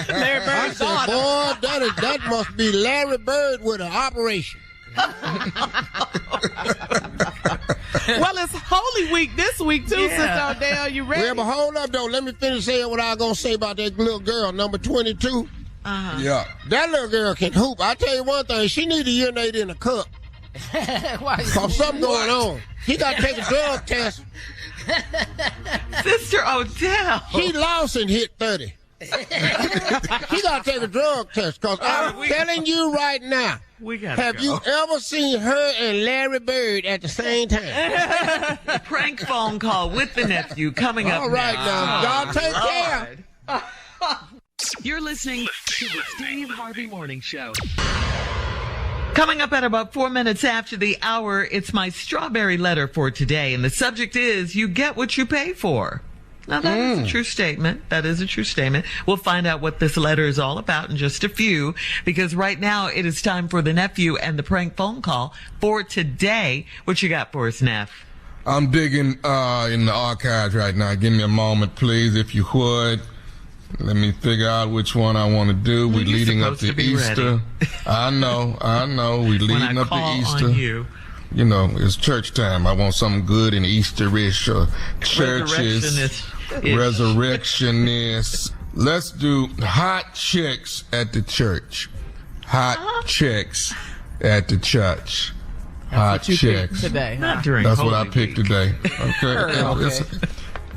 Larry I Bird's said, daughter. boy, that must be Larry Bird with an operation. Well, it's Holy Week this week, too, Yeah. Sister Odell. You ready? Well, but hold up, though. Let me finish saying what I was going to say about that little girl, number 22. Yeah. That little girl can hoop. I tell you one thing, she need to urinate in a cup. Why? Because something going on. She got to take a drug test. Sister Odell. She lost and hit 30. She got to take a drug test because I'm telling you right now, We gotta have go. you ever seen her and Larry Bird at the same time? Prank phone call with the nephew coming up All right now. Y'all take care. You're listening to the Steve Harvey Morning Show. Coming up at about 4 minutes after the hour, it's my strawberry letter for today. And the subject is, you get what you pay for. Now, that is a true statement. That is a true statement. We'll find out what this letter is all about in just a few, because right now it is time for the nephew and the prank phone call for today. What you got for us, Neff? I'm digging in the archives right now. Give me a moment, please, if you would. Let me figure out which one I want to do. We're You're leading up supposed to to be Easter. I know. We're When I leading up call to Easter. on you. You know, it's church time. I want something good and Easterish or churches. Resurrectionist. Let's do hot chicks at the church. Hot chicks at the church. Hot What you chicks. picked today. Not during That's what I Holy picked Week. today. Okay. Okay.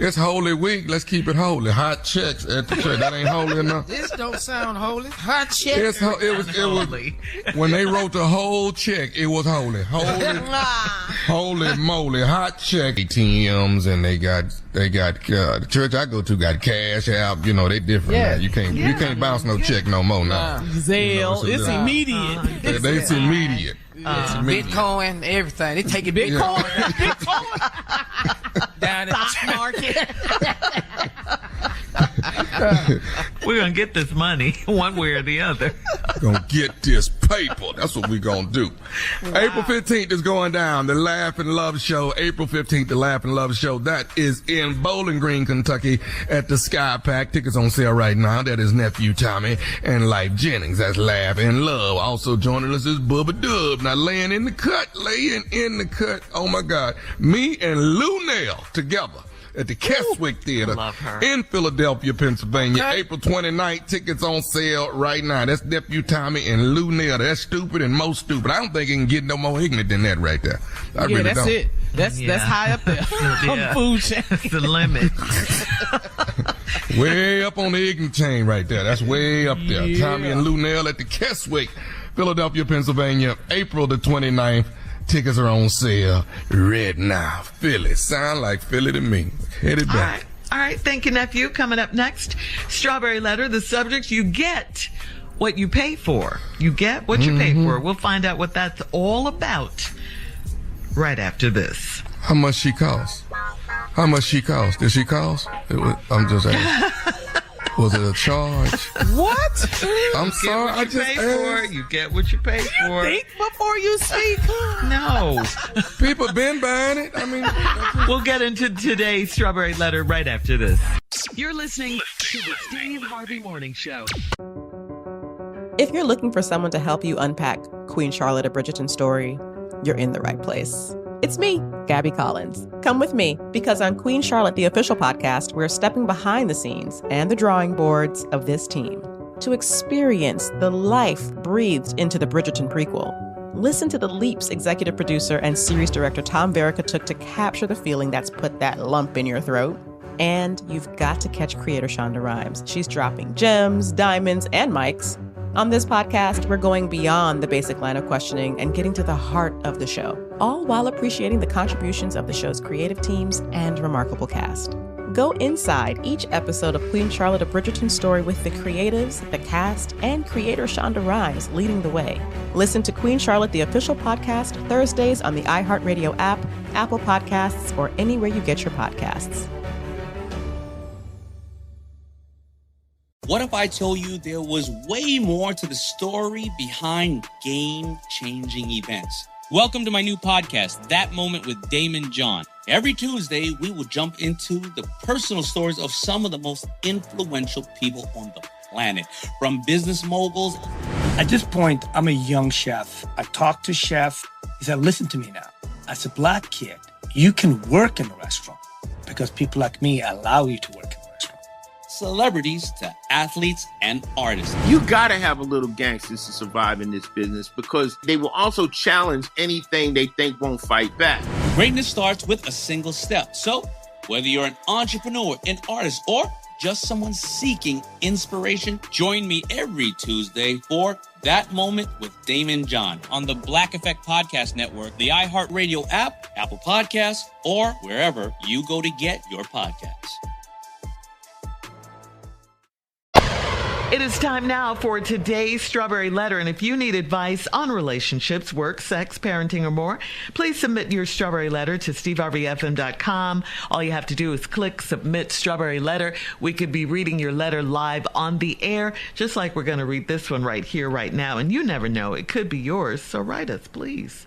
It's Holy Week. Let's keep it holy. Hot chicks at the church. That ain't holy enough. This don't sound holy. Hot check. It was when they wrote the whole check. It was holy, holy moly, hot check. ATMs and they got the church I go to got cash out. You know they different. Yeah. Now. You can't bounce no check no more now. Zelle. You know, It's immediate. It's immediate. It's immediate. Bitcoin, everything. They take it Bitcoin. down at the Stock market. We're going to get this money one way or the other. Gonna get this paper. That's what we gonna do. Wow. April 15th is going down. The Laugh and Love Show. April 15th, the Laugh and Love Show. That is in Bowling Green, Kentucky at the Sky Pack. Tickets on sale right now. That is Nephew Tommy and Life Jennings. That's Laugh and Love. Also joining us is Bubba Dub. Now laying in the cut. Oh my God. Me and Lou Nell together at the Keswick Theater in Philadelphia, Pennsylvania. Okay. April 29th, tickets on sale right now. That's Nephew Tommy and Lou Nell. That's stupid and most stupid. I don't think it can get no more ignorant than that right there. I really that's don't. it. That's high up there on the food chain. That's the limit. Way up on the ignorant chain right there. That's way up there. Yeah. Tommy and Lou Nell at the Keswick, Philadelphia, Pennsylvania, April the 29th. Tickets are on sale right now. Philly. Sound like Philly to me. Headed back. All right. Thank you, nephew. Coming up next, Strawberry Letter. The subject, you get what you pay for. You get what you pay for. We'll find out what that's all about right after this. How much she cost? How much she cost? Did she cost? I'm just asking. Was it a charge? What? I'm sorry. I just asked. You get what you pay for. Think before you speak. No. People been buying it. I mean, we'll get into today's Strawberry Letter right after this. You're listening to the Steve Harvey Morning Show. If you're looking for someone to help you unpack Queen Charlotte of Bridgerton's story, you're in the right place. It's me, Gabby Collins. Come with me, because on Queen Charlotte, the official podcast, we're stepping behind the scenes and the drawing boards of this team to experience the life breathed into the Bridgerton prequel. Listen to the leaps executive producer and series director Tom Verica took to capture the feeling that's put that lump in your throat. And you've got to catch creator Shonda Rhimes. She's dropping gems, diamonds, and mics. On this podcast, we're going beyond the basic line of questioning and getting to the heart of the show, all while appreciating the contributions of the show's creative teams and remarkable cast. Go inside each episode of Queen Charlotte of Bridgerton story with the creatives, the cast, and creator Shonda Rhimes leading the way. Listen to Queen Charlotte, the official podcast, Thursdays on the iHeartRadio app, Apple Podcasts, or anywhere you get your podcasts. What if I told you there was way more to the story behind game-changing events? Welcome to my new podcast, That Moment with Damon John. Every Tuesday, we will jump into the personal stories of some of the most influential people on the planet, from business moguls. At this point, I'm a young chef. I talked to chef. He said, listen to me now. As a black kid, you can work in a restaurant because people like me allow you to work in a restaurant. Celebrities to athletes and artists. You gotta have a little gangsters to survive in this business because they will also challenge anything they think won't fight back. Greatness starts with a single step. So, whether you're an entrepreneur, an artist, or just someone seeking inspiration, join me every Tuesday for That Moment with Damon John on the Black Effect Podcast Network, the iHeartRadio app, Apple Podcasts, or wherever you go to get your podcasts. It is time now for today's Strawberry Letter. And if you need advice on relationships, work, sex, parenting, or more, please submit your Strawberry Letter to steveharveyfm.com. All you have to do is click Submit Strawberry Letter. We could be reading your letter live on the air, just like we're going to read this one right here, right now. And you never know, it could be yours. So write us, please.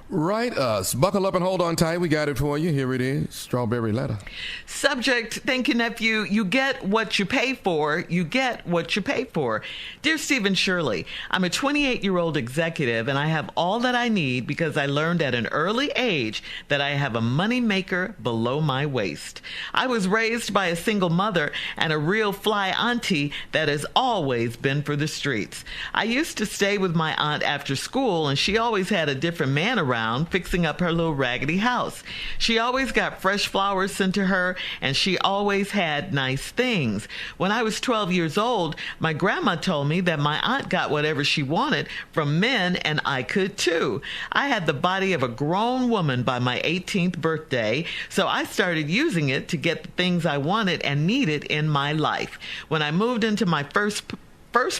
Write us. Buckle up and hold on tight. We got it for you. Here it is. Strawberry Letter. Subject, thank you, nephew. You get what you pay for. You get what you pay for. Dear Steve and Shirley, I'm a 28-year-old executive, and I have all that I need because I learned at an early age that I have a money maker below my waist. I was raised by a single mother and a real fly auntie that has always been for the streets. I used to stay with my aunt after school, and she always had a different man around fixing up her little raggedy house. She always got fresh flowers sent to her, and she always had nice things. When I was 12 years old, my grandma told me that my aunt got whatever she wanted from men, and I could too. I had the body of a grown woman by my 18th birthday, so I started using it to get the things I wanted and needed in my life. When I moved into my first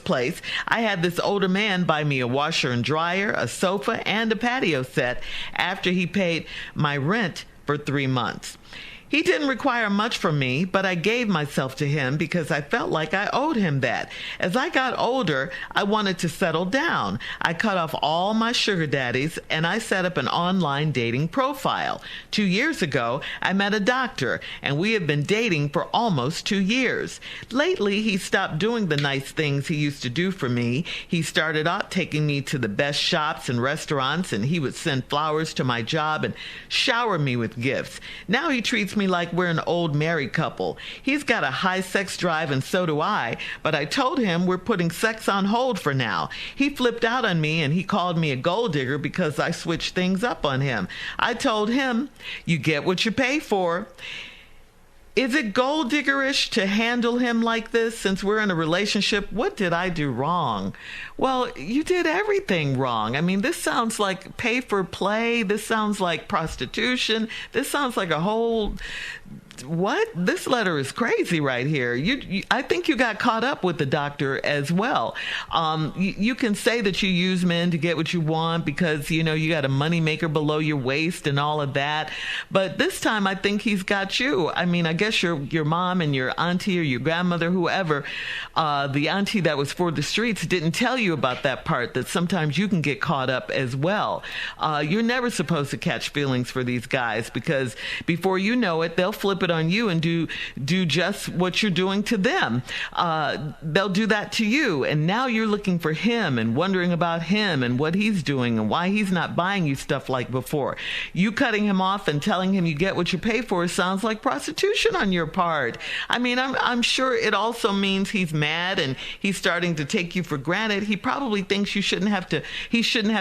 place, I had this older man buy me a washer and dryer, a sofa, and a patio set after he paid my rent for 3 months. He didn't require much from me, but I gave myself to him because I felt like I owed him that. As I got older, I wanted to settle down. I cut off all my sugar daddies, and I set up an online dating profile. 2 years ago, I met a doctor, and we have been dating for almost 2 years. Lately, he stopped doing the nice things he used to do for me. He started out taking me to the best shops and restaurants, and he would send flowers to my job and shower me with gifts. Now he treats me like we're an old married couple. He's got a high sex drive, and so do I, but I told him we're putting sex on hold for now. He flipped out on me, and he called me a gold digger because I switched things up on him. I told him, you get what you pay for. Is it gold diggerish to handle him like this since we're in a relationship? What did I do wrong? Well, you did everything wrong. I mean, this sounds like pay for play. This sounds like prostitution. This sounds like a whole... What? This letter is crazy right here. I think you got caught up with the doctor as well. You can say that you use men to get what you want because, you got a moneymaker below your waist and all of that. But this time I think he's got you. I mean, I guess your mom and your auntie or your grandmother, whoever, the auntie that was for the streets didn't tell you about that part, that sometimes you can get caught up as well. You're never supposed to catch feelings for these guys because before you know it, they'll flip it on you and do just what you're doing to them. They'll do that to you, and now you're looking for him and wondering about him and what he's doing and why he's not buying you stuff like before. You cutting him off and telling him you get what you pay for sounds like prostitution on your part. I mean, I'm sure it also means he's mad and he's starting to take you for granted. He probably thinks he shouldn't have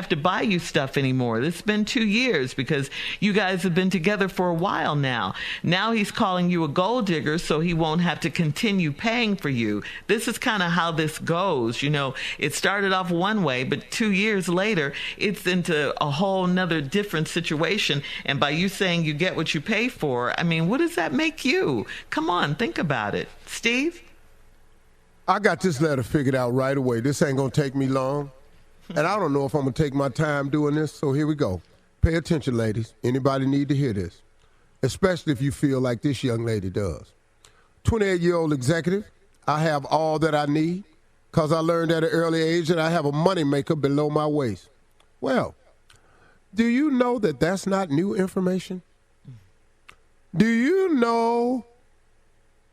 to buy you stuff anymore. It's been 2 years because you guys have been together for a while now. Now he's calling you a gold digger so he won't have to continue paying for you. This is kind of how this goes. You know, it started off one way, but 2 years later, it's into a whole nother different situation. And by you saying you get what you pay for, I mean, what does that make you? Come on, think about it. Steve? I got this letter figured out right away. This ain't going to take me long. And I don't know if I'm going to take my time doing this, so here we go. Pay attention, ladies. Anybody need to hear this, especially if you feel like this young lady does. 28-year-old executive, I have all that I need because I learned at an early age that I have a moneymaker below my waist. Well, do you know that that's not new information? Do you know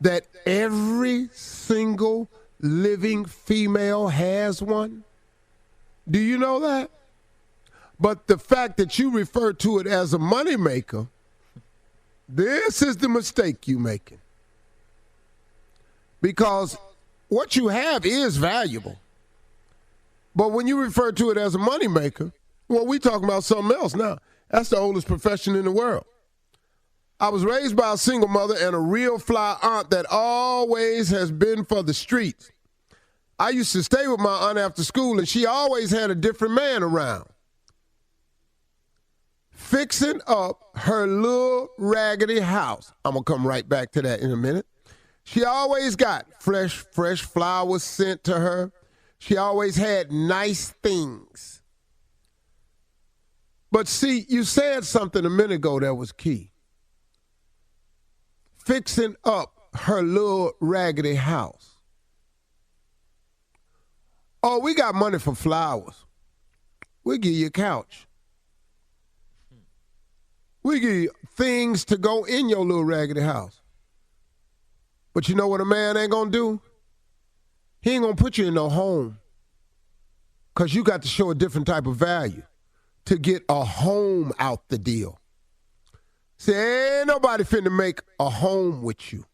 that every single living female has one? Do you know that? But the fact that you refer to it as a moneymaker, this is the mistake you're making. Because what you have is valuable. But when you refer to it as a moneymaker, well, we talking about something else now. That's the oldest profession in the world. I was raised by a single mother and a real fly aunt that always has been for the streets. I used to stay with my aunt after school, and she always had a different man around, fixing up her little raggedy house. I'm going to come right back to that in a minute. She always got fresh flowers sent to her. She always had nice things. But see, you said something a minute ago that was key. Fixing up her little raggedy house. Oh, we got money for flowers. We'll give you a couch. We give you things to go in your little raggedy house. But you know what a man ain't gonna do? He ain't gonna put you in no home. Because you got to show a different type of value to get a home out the deal. See, ain't nobody finna make a home with you.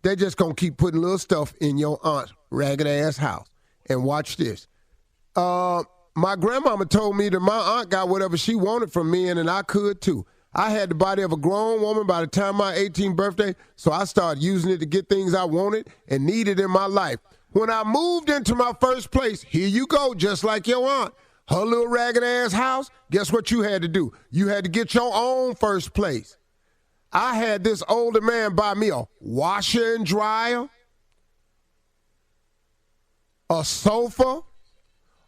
They just gonna keep putting little stuff in your aunt's ragged ass house. And watch this. My grandmama told me that my aunt got whatever she wanted from me, and I could too. I had the body of a grown woman by the time my 18th birthday, so I started using it to get things I wanted and needed in my life. When I moved into my first place, here you go, just like your aunt, her little ragged ass house, guess what you had to do? You had to get your own first place. I had this older man buy me a washer and dryer, a sofa,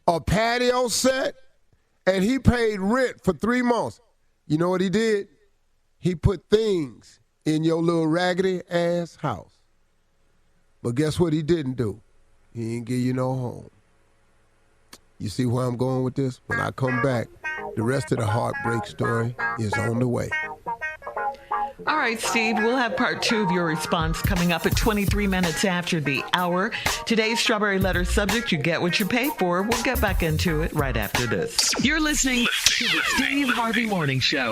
a patio set, and he paid rent for 3 months. You know what he did? He put things in your little raggedy ass house. But guess what he didn't do? He didn't give you no home. You see where I'm going with this? When I come back, the rest of the heartbreak story is on the way. All right, Steve, we'll have part 2 of your response coming up at 23 minutes after the hour. Today's Strawberry Letter subject, you get what you pay for. We'll get back into it right after this. You're listening to the Steve Harvey Morning Show.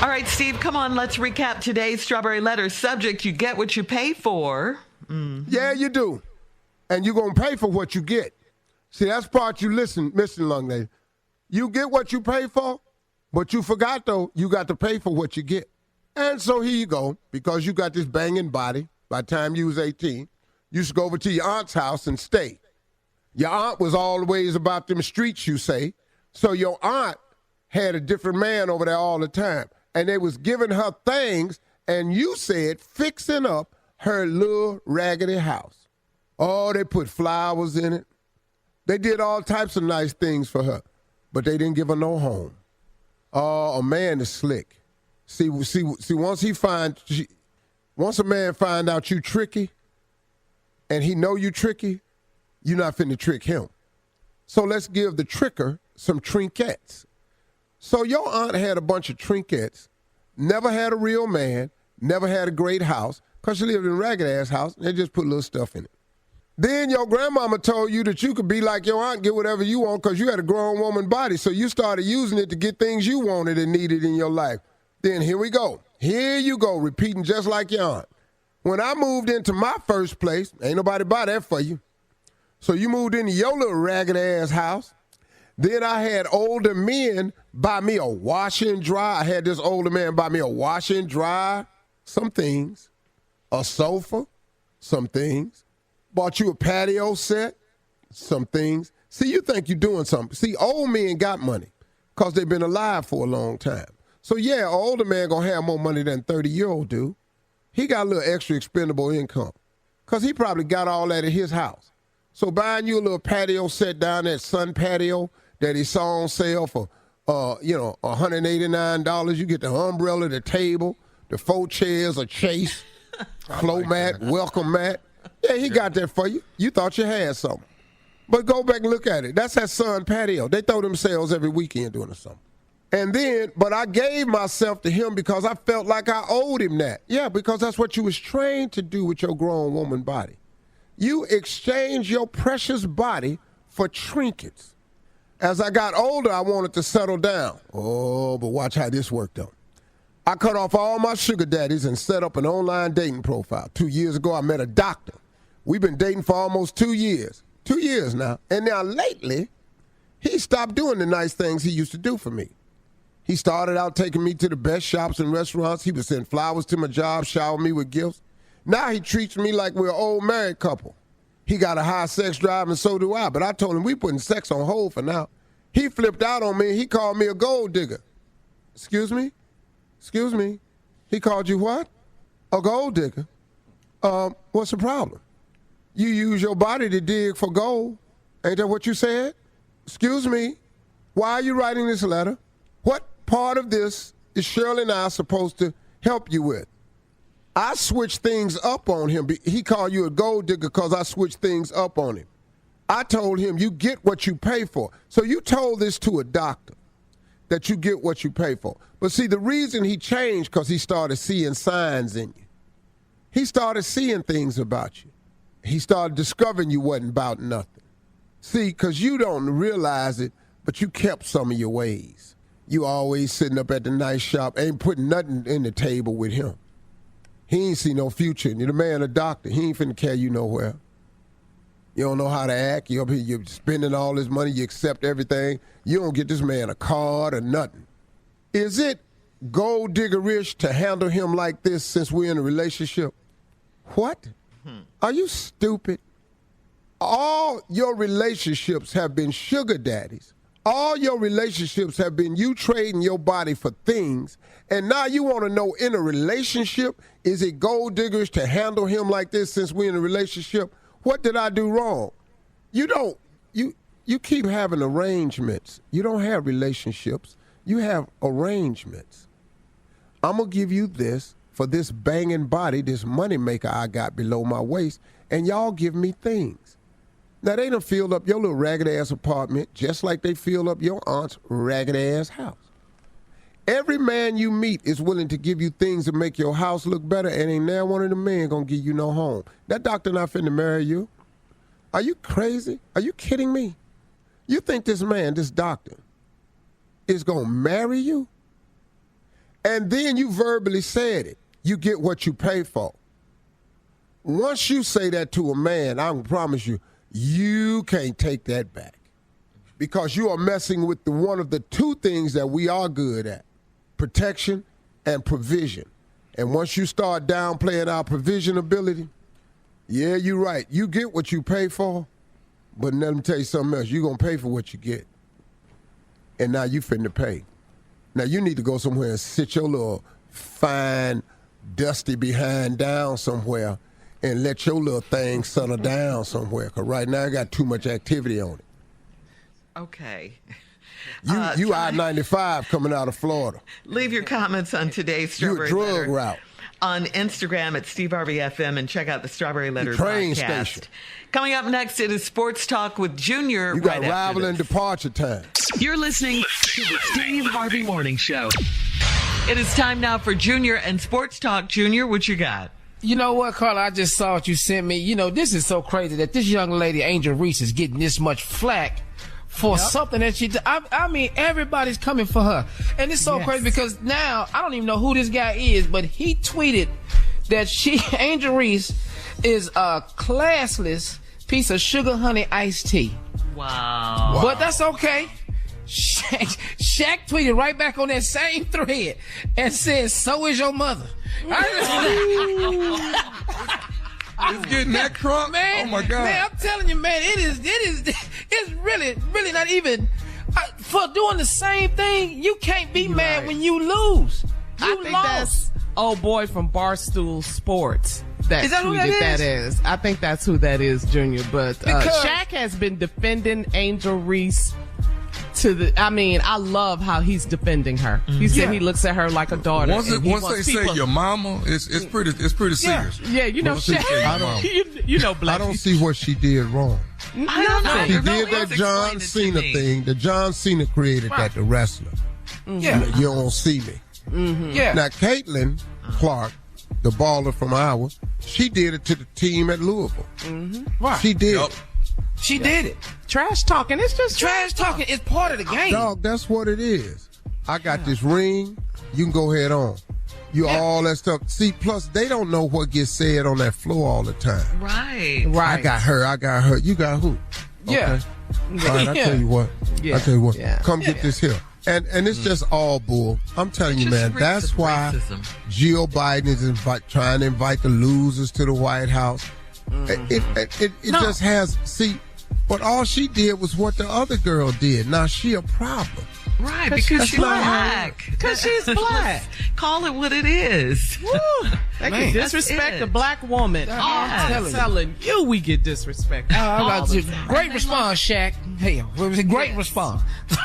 All right, Steve, come on, let's recap today's Strawberry Letter subject, you get what you pay for. Mm-hmm. Yeah, you do. And you're going to pay for what you get. See, that's part you missing, young lady. You get what you pay for, but you forgot, though, you got to pay for what you get. And so here you go, because you got this banging body. By the time you was 18, you used to go over to your aunt's house and stay. Your aunt was always about them streets, you say. So your aunt had a different man over there all the time. And they was giving her things, and you said fixing up her little raggedy house. Oh, they put flowers in it. They did all types of nice things for her, but they didn't give her no home. Oh, a man is slick. See, once a man find out you tricky and he know you tricky, you're not finna trick him. So let's give the tricker some trinkets. So your aunt had a bunch of trinkets, never had a real man, never had a great house, because she lived in a ragged-ass house, and they just put little stuff in it. Then your grandmama told you that you could be like your aunt, get whatever you want, because you had a grown woman body, so you started using it to get things you wanted and needed in your life. Then here we go. Here you go, repeating just like your aunt. When I moved into my first place, ain't nobody buy that for you. So you moved into your little ragged-ass house. Then I had older men buy me a washer and dryer. I had this older man buy me a washer and dryer, some things. A sofa, some things. Bought you a patio set, some things. See, you think you're doing something. See, old men got money because they've been alive for a long time. So, yeah, an older man going to have more money than a 30-year-old do. He got a little extra expendable income because he probably got all that at his house. So buying you a little patio set down at Sun Patio that he saw on sale for, $189. You get the umbrella, the table, the 4 chairs, a chase, flow mat, welcome mat. Yeah, he got that for you. You thought you had something. But go back and look at it. That's that Sun Patio. They throw themselves every weekend doing something. And then, but I gave myself to him because I felt like I owed him that. Yeah, because that's what you was trained to do with your grown woman body. You exchange your precious body for trinkets. As I got older, I wanted to settle down. Oh, but watch how this worked out. I cut off all my sugar daddies and set up an online dating profile. 2 years ago, I met a doctor. We've been dating for almost 2 years. 2 years now. And now lately, he stopped doing the nice things he used to do for me. He started out taking me to the best shops and restaurants. He would send flowers to my job, shower me with gifts. Now he treats me like we're an old married couple. He got a high sex drive and so do I, but I told him we putting sex on hold for now. He flipped out on me. He called me a gold digger. Excuse me? Excuse me? He called you what? A gold digger. What's the problem? You use your body to dig for gold. Ain't that what you said? Excuse me? Why are you writing this letter? What part of this is Shirley and I supposed to help you with? I switched things up on him. He called you a gold digger because I switched things up on him. I told him you get what you pay for. So you told this to a doctor, that you get what you pay for. But see, the reason he changed because he started seeing signs in you. He started seeing things about you. He started discovering you wasn't about nothing. See, because you don't realize it, but you kept some of your ways. You always sitting up at the nice shop, ain't putting nothing in the table with him. He ain't see no future. You're the man, a doctor. He ain't finna carry you nowhere. You don't know how to act. You up here, you're spending all this money. You accept everything. You don't get this man a card or nothing. Is it gold digger-ish to handle him like this since we're in a relationship? What? Are you stupid? All your relationships have been sugar daddies. All your relationships have been you trading your body for things, and now you want to know in a relationship, is it gold diggers to handle him like this since we're in a relationship? What did I do wrong? You keep having arrangements. You don't have relationships. You have arrangements. I'm going to give you this for this banging body, this money maker I got below my waist, and y'all give me things. Now, they done filled up your little ragged-ass apartment just like they filled up your aunt's ragged-ass house. Every man you meet is willing to give you things to make your house look better, and ain't now one of the men gonna give you no home. That doctor not finna marry you. Are you crazy? Are you kidding me? You think this man, this doctor, is gonna marry you? And then you verbally said it. You get what you pay for. Once you say that to a man, I can promise you, you can't take that back because you are messing with one of the two things that we are good at, protection and provision. And once you start downplaying our provision ability, yeah, you're right. You get what you pay for, but let me tell you something else. You're going to pay for what you get. And now you finna pay. Now you need to go somewhere and sit your little fine, dusty behind down somewhere and let your little thing settle down somewhere. Because right now I got too much activity on it. Okay. You I-95 coming out of Florida. Leave your comments on today's Strawberry You a drug Letter route. on Instagram at Steve Harvey FM and check out the Strawberry Letter train podcast. Station. Coming up next, it is Sports Talk with Junior. You got arrival and departure time. You're listening to the Steve Harvey Morning Show. It is time now for Junior and Sports Talk. Junior, what you got? You know what, Carla? I just saw what you sent me. You know, this is so crazy that this young lady, Angel Reese, is getting this much flack for something that she did. I mean, everybody's coming for her. And it's so crazy because now, I don't even know who this guy is, but he tweeted that Angel Reese, is a classless piece of sugar honey iced tea. Wow. But that's okay. Shaq tweeted right back on that same thread and said, "So is your mother." It's getting that crunk, man. Oh my God, man! I'm telling you, man, it's really not even for doing the same thing. You can't be mad when you lose. I think that's old boy from Barstool Sports. That is that who that is? I think that's who that is, Junior. But Shaq has been defending Angel Reese I love how he's defending her. He said he looks at her like a daughter. Once they say your mama, it's pretty serious. Yeah, you know, Shaq. You know, Black. I don't see what she did wrong. Nothing. She did that John Cena thing. The John Cena created that, the wrestler. Yeah. You don't see me. Mm-hmm. Yeah. Now, Caitlin Clark, the baller from Iowa, she did it to the team at Louisville. Mm-hmm. Right. She did. She did it. Trash talking. It's just trash talking. It's part of the game. Dog, that's what it is. I got this ring. You can go head on. All that stuff. See, plus they don't know what gets said on that floor all the time. Right. I got her. You got who? Yeah. Okay. All right, I tell you what. Yeah. I tell you what. Yeah. Come get this here. And it's just all bull. I'm telling you, man. That's why Jill Biden is trying to invite the losers to the White House. It just has. See, but all she did was what the other girl did. Now she a problem. Right, because she's black. Because she's black. Call it what it is. Woo. They can disrespect a black woman. I'm telling you, we get disrespected. Great response, Shaq. Hey, it was a great response.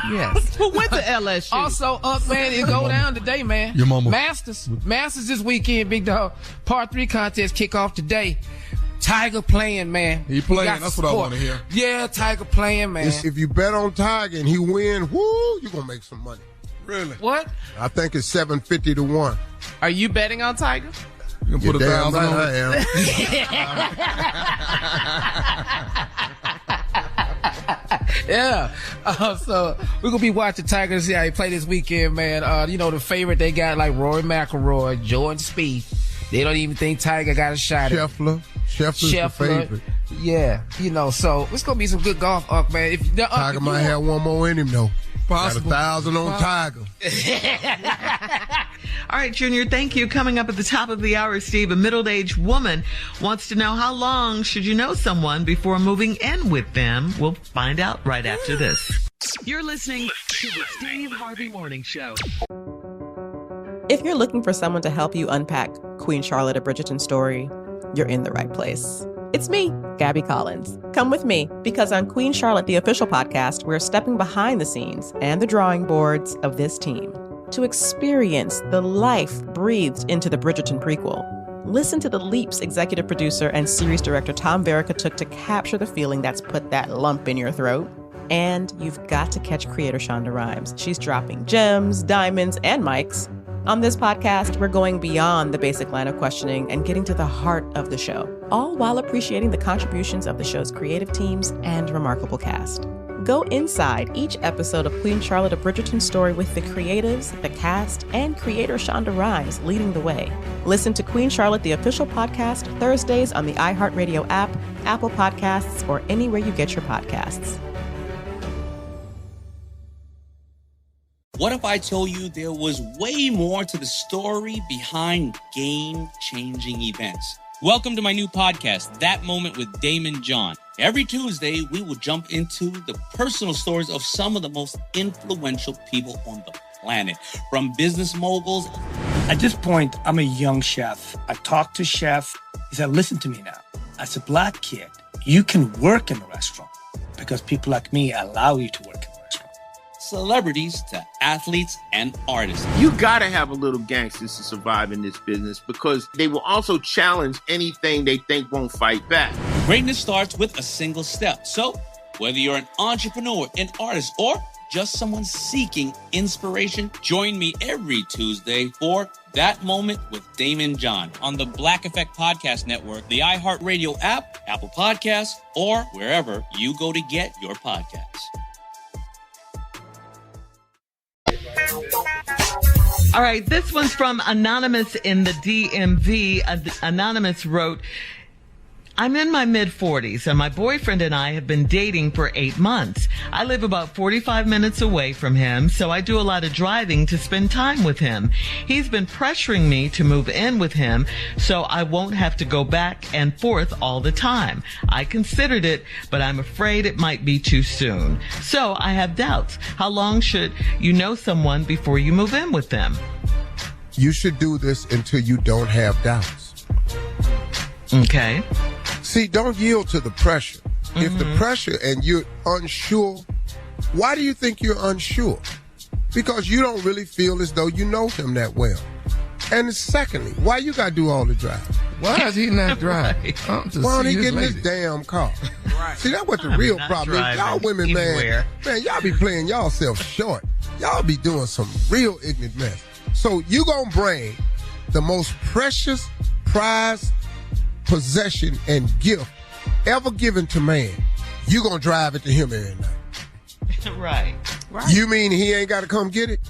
Yes. Who went to LSU? Also, man, it go down today, man. Your mama. Masters this weekend, big dog. Part 3 contest kick off today. Tiger playing, man. He playing. That's what I want to hear. Yeah, Tiger playing, man. If you bet on Tiger and he win, woo, you're going to make some money. Really? What? I think it's 750 to 1. Are you betting on Tiger? You can put damn $1,000 on right I am. Yeah. So we're going to be watching Tiger to see how he play this weekend, man. The favorite they got like Rory McIlroy, Jordan Spieth. They don't even think Tiger got a shot at it. Scheffler's the favorite. Yeah, so it's gonna be some good golf, man. Tiger might have one more in him though. Possible. Got 1,000 on Tiger. All right, Junior, thank you. Coming up at the top of the hour, Steve, a middle-aged woman wants to know how long should you know someone before moving in with them. We'll find out right after this. You're listening to the Steve Harvey Morning Show. If you're looking for someone to help you unpack Queen Charlotte, a Bridgerton story, you're in the right place. It's me, Gabby Collins. Come with me, because on Queen Charlotte, the official podcast, we're stepping behind the scenes and the drawing boards of this team to experience the life breathed into the Bridgerton prequel. Listen to the leaps executive producer and series director Tom Verica took to capture the feeling that's put that lump in your throat. And you've got to catch creator Shonda Rhimes. She's dropping gems, diamonds, and mics. On this podcast, we're going beyond the basic line of questioning and getting to the heart of the show, all while appreciating the contributions of the show's creative teams and remarkable cast. Go inside each episode of Queen Charlotte, a Bridgerton story with the creatives, the cast, and creator Shonda Rhimes leading the way. Listen to Queen Charlotte, the official podcast, Thursdays on the iHeartRadio app, Apple Podcasts, or anywhere you get your podcasts. What if I told you there was way more to the story behind game-changing events? Welcome to my new podcast, That Moment with Damon John. Every Tuesday, we will jump into the personal stories of some of the most influential people on the planet, from business moguls. At this point, I'm a young chef. I talked to chef. He said, listen to me now. As a black kid, you can work in a restaurant because people like me allow you to work in a restaurant. Celebrities to athletes and artists. You gotta have a little gangsters to survive in this business because they will also challenge anything they think won't fight back. Greatness starts with a single step. So, whether you're an entrepreneur, an artist, or just someone seeking inspiration, join me every Tuesday for That Moment with Damon John on the Black Effect Podcast Network, the iHeartRadio app, Apple Podcasts, or wherever you go to get your podcasts. All right, this one's from Anonymous in the DMV. Anonymous wrote, I'm in my mid-40s, and my boyfriend and I have been dating for 8 months. I live about 45 minutes away from him, so I do a lot of driving to spend time with him. He's been pressuring me to move in with him so I won't have to go back and forth all the time. I considered it, but I'm afraid it might be too soon. So I have doubts. How long should you know someone before you move in with them? You should do this until you don't have doubts. Okay. See, don't yield to the pressure. Mm-hmm. If the pressure and you're unsure, why do you think you're unsure? Because you don't really feel as though you know him that well. And secondly, why you got to do all the driving? Why is he not driving? Why don't he get in this damn car? Right. See, that's what the real problem is. Y'all women, man, y'all be playing y'all self short. Y'all be doing some real ignorant mess. So you gonna bring the most precious, prized possession and gift ever given to man. You gonna drive it to him every night. Right. You mean he ain't got to come get it?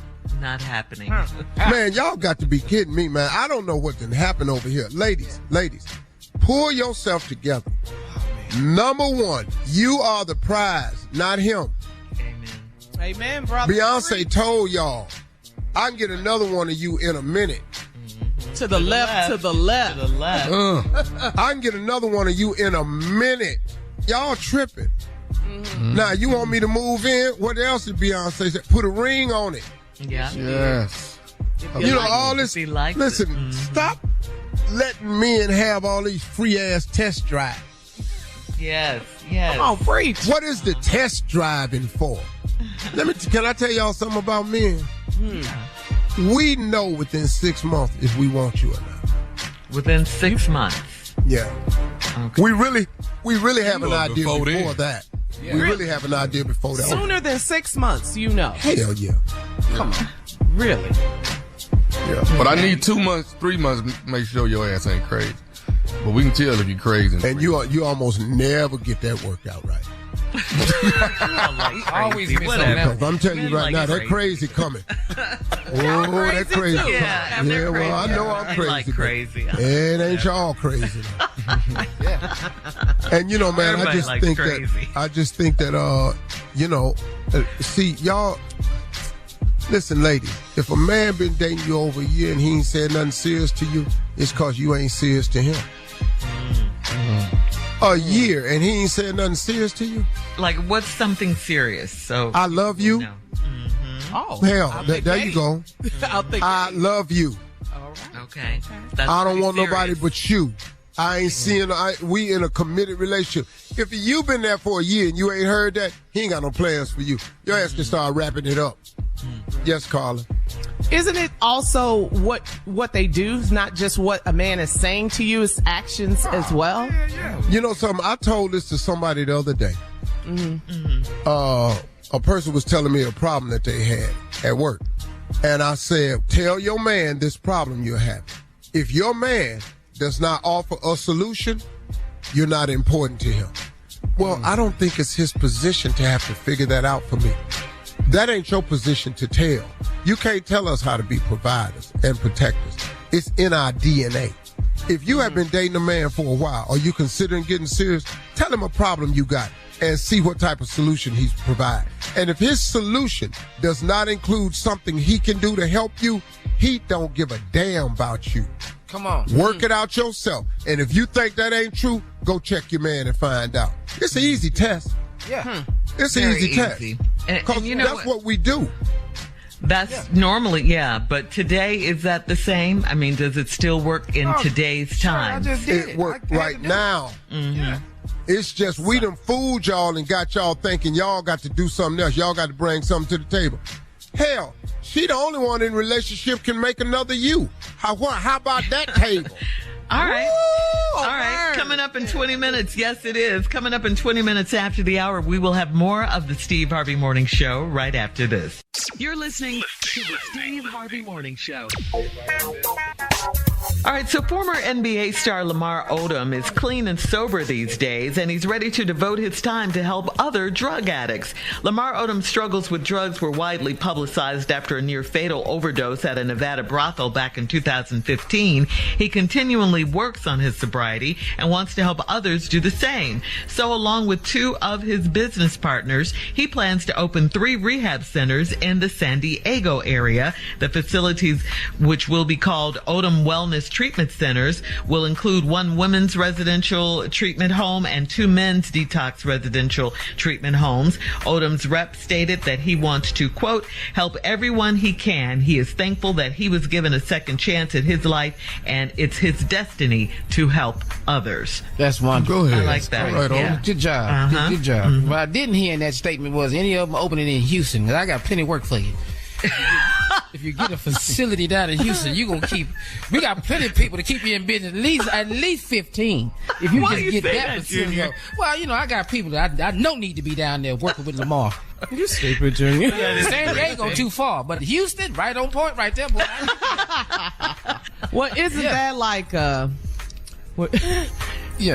Not happening. Man, y'all got to be kidding me, man. I don't know what can happen over here. Ladies, pull yourself together. Number one, you are the prize, not him. Amen, brother. Beyonce told y'all, I can get another one of you in a minute. To the left. I can get another one of you in a minute. Y'all tripping. Mm-hmm. Now, you want me to move in? What else did Beyonce say? Put a ring on it. Yeah. Yes. You know, all this. Listen, stop letting men have all these free-ass test drives. Yes. Come on, preach. What is the test driving for? Can I tell y'all something about men? We know within 6 months if we want you or not. Within 6 months? Yeah. Okay. We really have an idea before that. Yeah. We really have an idea before that. Sooner than 6 months, you know. Hell yeah. Come on. Really? Yeah. But I need 2 months, 3 months to make sure your ass ain't crazy. But we can tell if you're crazy. And you almost never get that worked out right. Always miss on that. I'm telling you right now, that crazy coming. That crazy. Yeah, well, I know I'm crazy. Like crazy. It ain't y'all crazy. Yeah. And you know, man, I just think that see, y'all, listen, ladies, if a man been dating you over a year and he ain't said nothing serious to you, it's cause you ain't serious to him. A year and he ain't said nothing serious to you? Like, what's something serious? So I love you. No. Mm-hmm. Oh, hell, there you go. I love you. All right. Okay. I don't want nobody but you. I ain't seeing. We in a committed relationship. If you've been there for a year and you ain't heard that, he ain't got no plans for you. Your ass can start wrapping it up. Yes, Carla. Isn't it also what they do? Not just what a man is saying to you, it's actions as well. Yeah. You know something? I told this to somebody the other day. A person was telling me a problem that they had at work. And I said, tell your man this problem you're having. If your man does not offer a solution, you're not important to him. Well, I don't think it's his position to have to figure that out for me. That ain't your position to tell. You can't tell us how to be providers and protectors. It's in our DNA. If you have been dating a man for a while, or you considering getting serious, tell him a problem you got and see what type of solution he's providing. And if his solution does not include something he can do to help you, he don't give a damn about you. Come on. Work it out yourself. And if you think that ain't true, go check your man and find out. It's an easy test. Yeah. It's an easy test. And you know that's what we do. That's normally, but today, is that the same? I mean, does it still work in today's time? It works right now. Mm-hmm. It's just we done fooled y'all and got y'all thinking y'all got to do something else. Y'all got to bring something to the table. Hell, she the only one in relationship can make another you. How about that table? All right. Woo, all right. Coming up in 20 minutes. Yes, it is. Coming up in 20 minutes after the hour, we will have more of the Steve Harvey Morning Show right after this. You're listening to the Steve Harvey Morning Show. All right, so former NBA star Lamar Odom is clean and sober these days, and he's ready to devote his time to help other drug addicts. Lamar Odom's struggles with drugs were widely publicized after a near-fatal overdose at a Nevada brothel back in 2015. He continually works on his sobriety and wants to help others do the same. So along with 2 of his business partners, he plans to open 3 rehab centers in the San Diego area. The facilities, which will be called Odom Wellness Treatment Centers, will include 1 women's residential treatment home and 2 men's detox residential treatment homes. Odom's rep stated that he wants to, quote, help everyone he can. He is thankful that he was given a second chance at his life, and it's his destiny to help others. That's wonderful. Go ahead. I like that. All right, Yeah. Good job. Uh-huh. Good job. What I didn't hear in that statement was any of them opening in Houston, because I got plenty of work for you. If you get a facility down in Houston, we got plenty of people to keep you in business, at least 15. If you Why just you get say that that, facility. Junior? Well, I got people that I know need to be down there working with Lamar. You stupid, Junior. San Diego too far, but Houston, right on point right there, boy. Well, isn't that like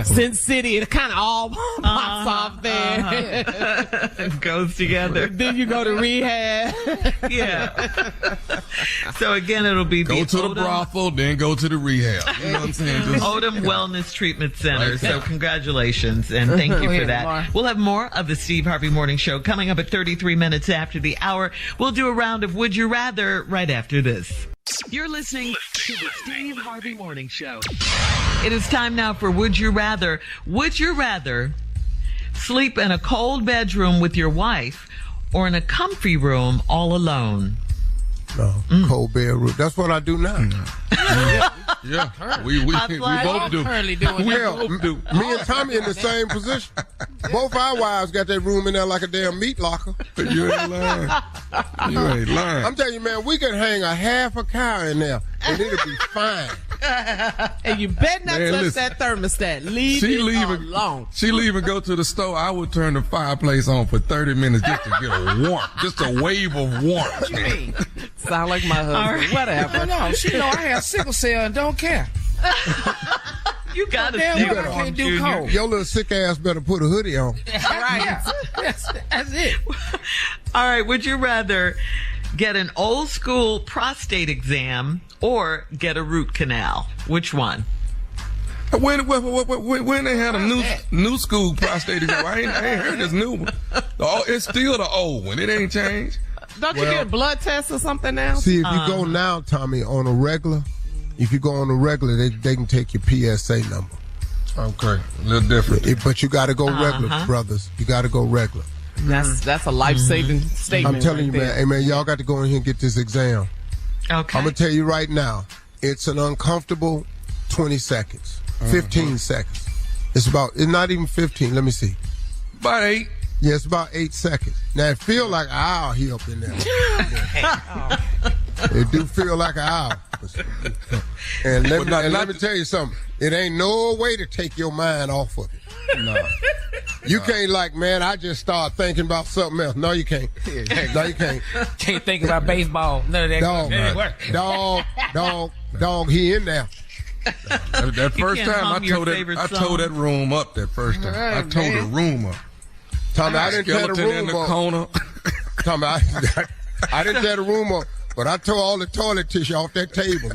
Sin City? It kind of all pops off there. It goes together. Then you go to rehab. Yeah. So again, it'll be Go to the brothel, then go to the rehab. You know what I'm saying? Odom Wellness Treatment Center. Right. So congratulations and thank you for that. Lamar. We'll have more of the Steve Harvey Morning Show coming up at 33 minutes after the hour. We'll do a round of Would You Rather right after this. You're listening to the Steve Harvey Morning Show. It is time now for Would You Rather. Would you rather sleep in a cold bedroom with your wife or in a comfy room all alone? No, cold bedroom. That's what I do now. Yeah. We both do. Currently doing that. Me and Tommy in the same position. Both our wives got that room in there like a damn meat locker. You ain't lying. You ain't lying. I'm telling you, man, we can hang a half a cow in there and it'll be fine. And you better not Man, touch listen. that thermostat. Leave it alone. She leave and go to the store. I would turn the fireplace on for 30 minutes just to get a warmth, just a wave of warmth. What you mean? Sound like my husband. Whatever. No, she know I have sickle cell and don't care. You gotta Damn, stay what I warm, can't do Junior. cold. Your little sick ass better put a hoodie on. Right. That's it. All right, would you rather get an old school prostate exam or get a root canal? Which one? When they had a new school prostate exam, I ain't heard this new one. It's still the old one. It ain't changed. Don't you get a blood test or something now? See, if you go now, Tommy, on a regular, they can take your PSA number. Okay, a little different. But you got to go regular, brothers. You got to go regular. That's a life-saving statement. I'm telling right you, there. man. Hey, man, y'all got to go in here and get this exam. Okay. I'm going to tell you right now, it's an uncomfortable 20 seconds, 15 seconds. It's not even 15. Let me see. About 8. Yeah, it's about 8 seconds. Now, it feel like an hour here up in there. It do feel like an hour. And let me tell you something. It ain't no way to take your mind off of it. No. You can't I just start thinking about something else. No, you can't. No, you can't. Can't think about baseball. None of that. Dog, he in there. That first time I tore that room up that first time. I tore the room up. Tommy, I didn't tear the Skeleton room in the up. corner. Tommy, I didn't tear the room up, but I tore all the toilet tissue off that table.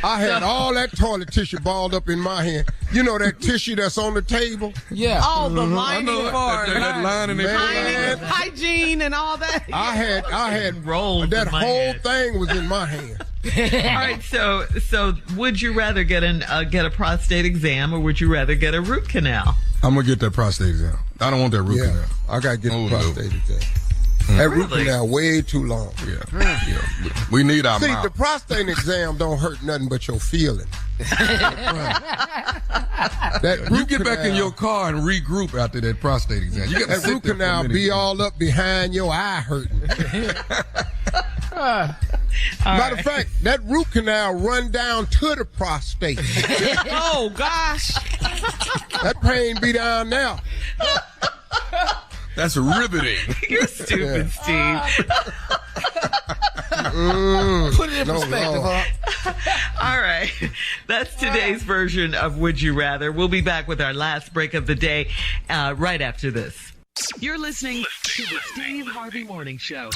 I had all that toilet tissue balled up in my hand. You know that tissue that's on the table? Yeah. Oh, the lining for that lining and hygiene and all that. I had rolled. That whole thing was in my hand. All right, so would you rather get a prostate exam or would you rather get a root canal? I'm gonna get that prostate exam. I don't want that root canal. I gotta get the prostate exam. That root canal way too long. Yeah. We need our mouth. The prostate exam don't hurt nothing but your feeling. You get back in your car and regroup after that prostate exam. You got that root canal be all up behind your eye hurting. Matter of fact, that root canal run down to the prostate. Oh gosh, that pain be down now. That's riveting. You're stupid, Steve. Put it in perspective, huh? All right. That's today's version of Would You Rather. We'll be back with our last break of the day right after this. You're listening to the Steve Harvey Morning Show.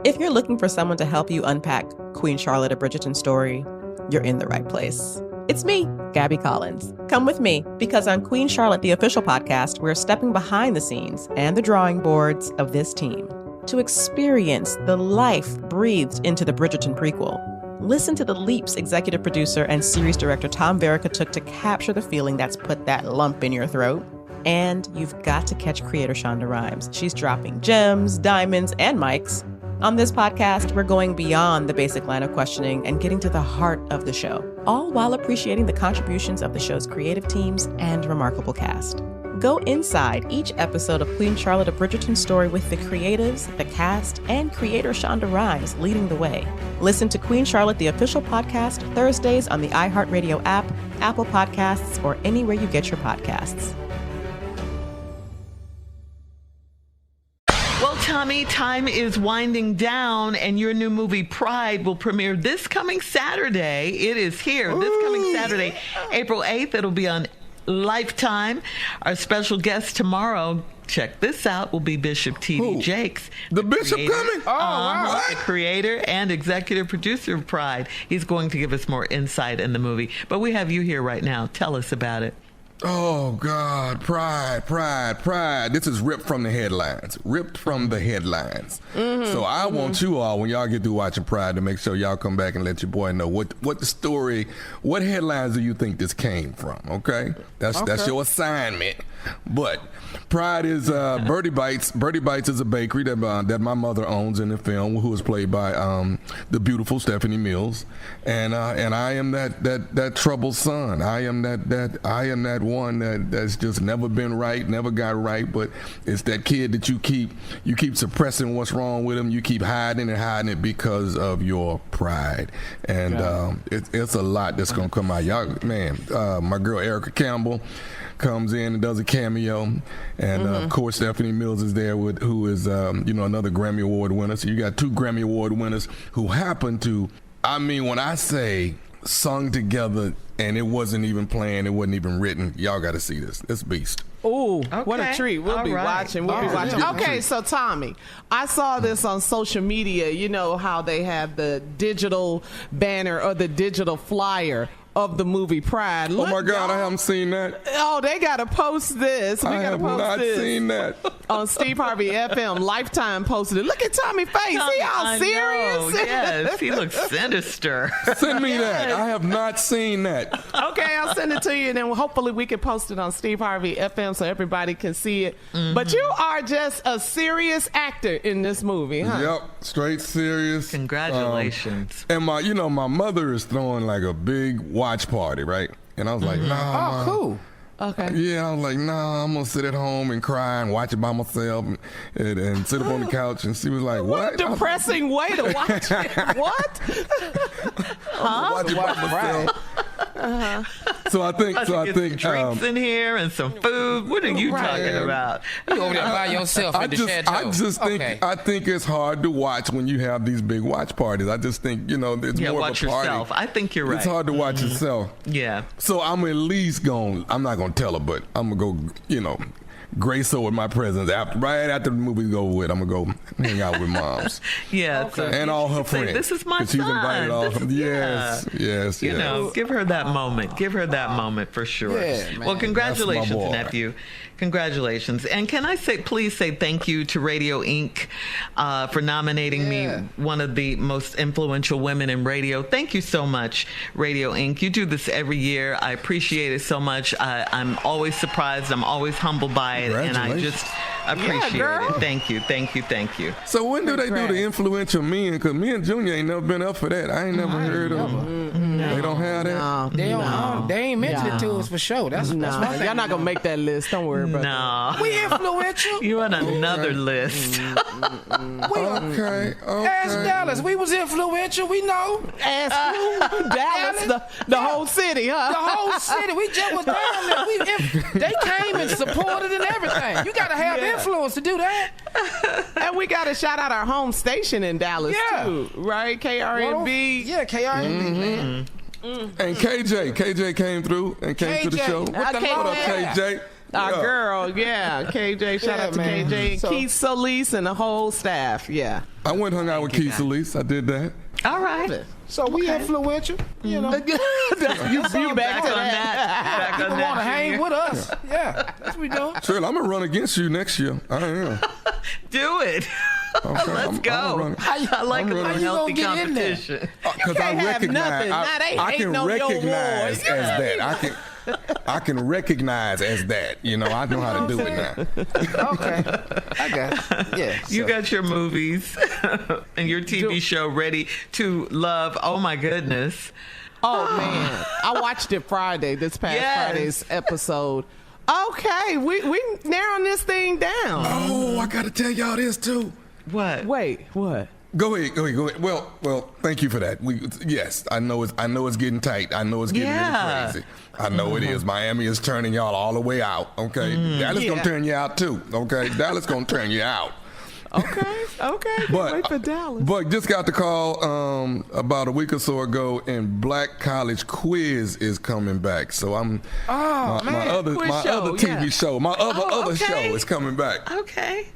If you're looking for someone to help you unpack Queen Charlotte, a Bridgerton story, you're in the right place. It's me, Gabby Collins. Come with me, because on Queen Charlotte, the official podcast, we're stepping behind the scenes and the drawing boards of this team to experience the life breathed into the Bridgerton prequel. Listen to the leaps executive producer and series director Tom Verica took to capture the feeling that's put that lump in your throat. And you've got to catch creator Shonda Rhimes. She's dropping gems, diamonds, and mics. On this podcast, we're going beyond the basic line of questioning and getting to the heart of the show, all while appreciating the contributions of the show's creative teams and remarkable cast. Go inside each episode of Queen Charlotte, a Bridgerton story with the creatives, the cast, and creator Shonda Rhimes leading the way. Listen to Queen Charlotte, the official podcast, Thursdays on the iHeartRadio app, Apple Podcasts, or anywhere you get your podcasts. Well, Tommy, time is winding down, and your new movie, Pride, will premiere this coming Saturday. It is here this coming Saturday, April 8th. It'll be on Lifetime. Our special guest tomorrow, check this out, will be Bishop T.D. Jakes. The Bishop coming? Oh, wow. The creator and executive producer of Pride. He's going to give us more insight in the movie. But we have you here right now. Tell us about it. Oh, God. Pride. This is ripped from the headlines. So I want you all, when y'all get through watching Pride, to make sure y'all come back and let your boy know what the story, what headlines do you think this came from, okay? That's your assignment. But Pride is Birdie Bites. Birdie Bites is a bakery that my mother owns in the film, who is played by the beautiful Stephanie Mills, and I am that troubled son. I am that one that's just never been right, never got right. But it's that kid that you keep suppressing what's wrong with him. You keep hiding it because of your pride, and it's a lot that's gonna come out. Y'all, man, my girl Erica Campbell comes in and does a cameo, and of course Stephanie Mills is there who is another Grammy Award winner. So you got 2 Grammy Award winners who happen to, I mean, when I say sung together and it wasn't even planned, it wasn't even written, y'all got to see this. It's beast. Ooh, what a treat. We'll be watching. Okay, so Tommy, I saw this on social media. You know how they have the digital banner or the digital flyer of the movie Pride. Look, oh my God, I haven't seen that. Oh, they got to post this. I have not seen that. On Steve Harvey FM. Lifetime posted it. Look at Tommy's face. He all serious. Yes, he looks sinister. Send me that. I have not seen that. Okay, I'll send it to you, and then hopefully we can post it on Steve Harvey FM so everybody can see it. But you are just a serious actor in this movie, huh? Yep, straight serious. Congratulations. And my mother is throwing like a big watch party, right? And I was like, nah. Oh, cool. Okay. Yeah, I was like, nah, I'm gonna sit at home and cry and watch it by myself and sit up on the couch. And she was like, what? What a depressing way to watch it. What? Watch it by myself. So I think drinks in here and some food. What are you talking about? You over there by yourself in the chateau. I think it's hard to watch when you have these big watch parties. I just think, it's more watch of a party. Yourself. I think you're right. It's hard to watch yourself. Yeah. So I'm at least I'm not gonna tell her, but I'm gonna go, grace her with my presence. Right after the movie's over with, I'm gonna go hang out with moms. Yeah, and all her friends. This is my son. She's invited all of them. Yes. Give her that moment. Give her that moment for sure. Yeah, man. Well, congratulations, nephew. Congratulations. And can I please say thank you to Radio Inc. For nominating me one of the most influential women in radio. Thank you so much, Radio Inc. You do this every year. I appreciate it so much. I'm always surprised. I'm always humbled by it. And I just appreciate it. Thank you. So when do they do the influential men? Because me and Junior ain't never been up for that. I ain't never heard of them. They don't have that? They ain't mentioned it to us for sure. That's one thing. Y'all not going to make that list. Don't worry about that. We influential. You on another list. Okay. Ask Dallas. We was influential. We know. Ask who? Dallas? The whole city, huh? The whole city. We just was down there. They came and supported and everything. You got to have influence to do that. And we got to shout out our home station in Dallas, too, right? KRNB. Yeah, KRNB, man. And KJ came through and came to the show. What up, KJ? Our girl, KJ. Shout out to KJ and Keith Solis and the whole staff. Yeah. I went hung out with Keith Solis. I did that. All right. So we influential, you know. you back on that. People want to hang with us. Yeah, that's what we doing. Sure, I'm gonna run against you next year. I am. Do it. Okay, Let's go. I like a little healthy competition. Because I recognize, I can recognize as that. I can recognize as that. You know, I know how to do it now. Okay, I got it. Yeah. You got your movies and your TV show ready to love. Oh my goodness. Oh man, I watched it Friday. This past Friday's episode. Okay, we narrowing this thing down. Oh, I gotta tell y'all this too. What? Wait, what? Go ahead. Well, thank you for that. Yes, I know it's getting tight. I know it's getting really crazy. I know it is. Miami is turning y'all all the way out. Okay, Dallas gonna turn you out too. Okay, Dallas gonna turn you out. Okay. Wait for Dallas. But just got the call about a week or so ago, and Black College Quiz is coming back. So my other TV show, my other show is coming back. Okay.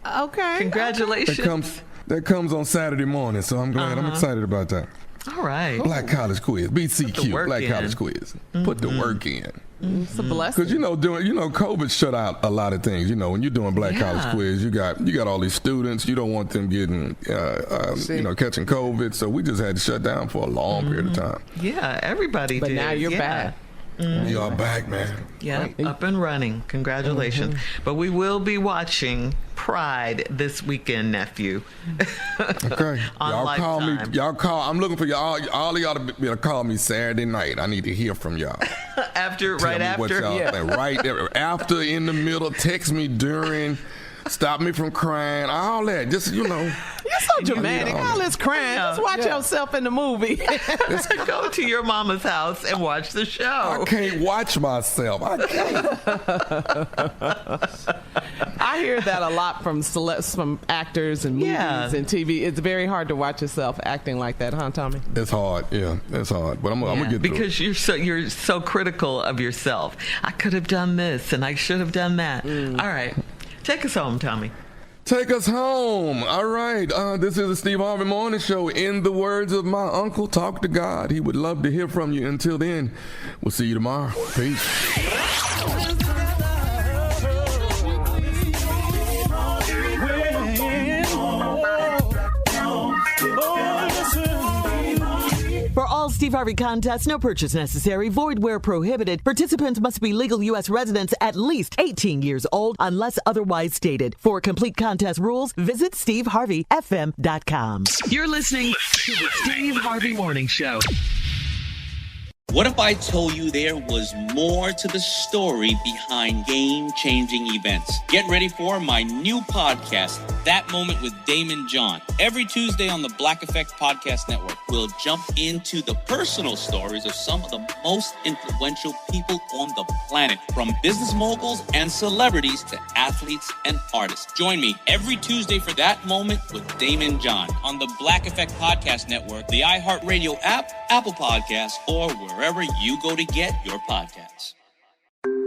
Congratulations. That comes on Saturday morning, so I'm glad. I'm excited about that. All right. Black College Quiz, BCQ, Black College Quiz. Put the work in. It's a blessing. Because COVID shut out a lot of things. You know, when you're doing Black College Quiz, you got all these students. You don't want them getting, catching COVID. So we just had to shut down for a long period of time. Yeah, everybody did. But now you're back. Y'all back, man. Yeah, up and running. Congratulations. But we will be watching Pride this weekend, nephew. Okay. Y'all call. I'm looking for y'all. All of y'all to be able to call me Saturday night. I need to hear from y'all. Right after, right after, in the middle. Text me during. Stop me from crying. All that. Just You're so dramatic. All this crying. Just watch yourself in the movie. Go to your mama's house and watch the show. I can't watch myself. I can't. I hear that a lot from actors and movies and TV. It's very hard to watch yourself acting like that, huh, Tommy? It's hard. Yeah, it's hard. But I'm gonna get through it. Because you're so critical of yourself. I could have done this and I should have done that. All right. Take us home, Tommy. Take us home. All right. This is the Steve Harvey Morning Show. In the words of my uncle, talk to God. He would love to hear from you. Until then, we'll see you tomorrow. Peace. For all Steve Harvey contests, no purchase necessary, void where prohibited. Participants must be legal U.S. residents at least 18 years old unless otherwise stated. For complete contest rules, visit SteveHarveyFM.com. You're listening to the Steve Harvey Morning Show. What if I told you there was more to the story behind game-changing events? Get ready for my new podcast, That Moment with Damon John. Every Tuesday on the Black Effect Podcast Network, we'll jump into the personal stories of some of the most influential people on the planet, from business moguls and celebrities to athletes and artists. Join me every Tuesday for That Moment with Damon John on the Black Effect Podcast Network, the iHeartRadio app, Apple Podcasts, or wherever you go to get your podcasts.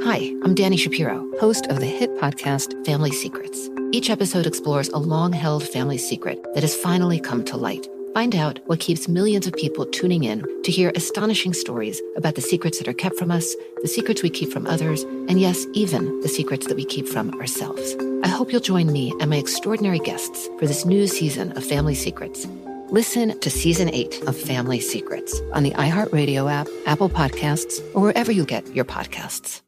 Hi, I'm Danny Shapiro, host of the hit podcast Family Secrets. Each episode explores a long-held family secret that has finally come to light. Find out what keeps millions of people tuning in to hear astonishing stories about the secrets that are kept from us, the secrets we keep from others, and yes, even the secrets that we keep from ourselves. I hope you'll join me and my extraordinary guests for this new season of Family Secrets. Listen to Season 8 of Family Secrets on the iHeartRadio app, Apple Podcasts, or wherever you get your podcasts.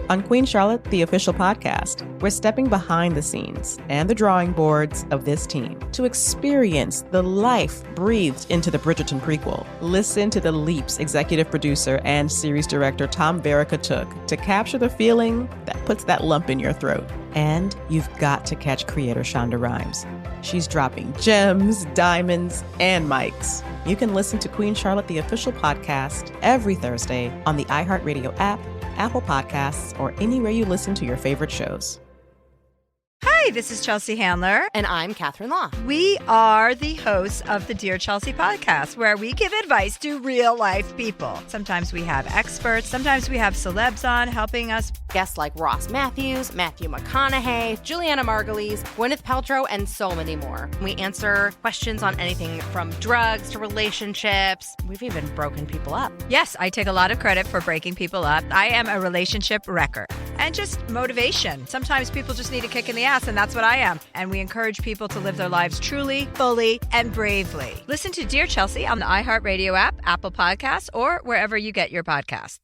On Queen Charlotte, the official podcast, we're stepping behind the scenes and the drawing boards of this team to experience the life breathed into the Bridgerton prequel. Listen to the leaps executive producer and series director Tom Verica took to capture the feeling that puts that lump in your throat. And you've got to catch creator Shonda Rhimes. She's dropping gems, diamonds, and mics. You can listen to Queen Charlotte, the official podcast, every Thursday on the iHeartRadio app, Apple Podcasts, or anywhere you listen to your favorite shows. Hey, Hi, this is Chelsea Handler. And I'm Catherine Law. We are the hosts of the Dear Chelsea podcast, where we give advice to real life people. Sometimes we have experts, sometimes we have celebs on helping us. Guests like Ross Matthews, Matthew McConaughey, Juliana Margulies, Gwyneth Paltrow, and so many more. We answer questions on anything from drugs to relationships. We've even broken people up. Yes, I take a lot of credit for breaking people up. I am a relationship wrecker. And just motivation. Sometimes people just need a kick in the ass, and that's what I am. And we encourage people to live their lives truly, fully, and bravely. Listen to Dear Chelsea on the iHeartRadio app, Apple Podcasts, or wherever you get your podcasts.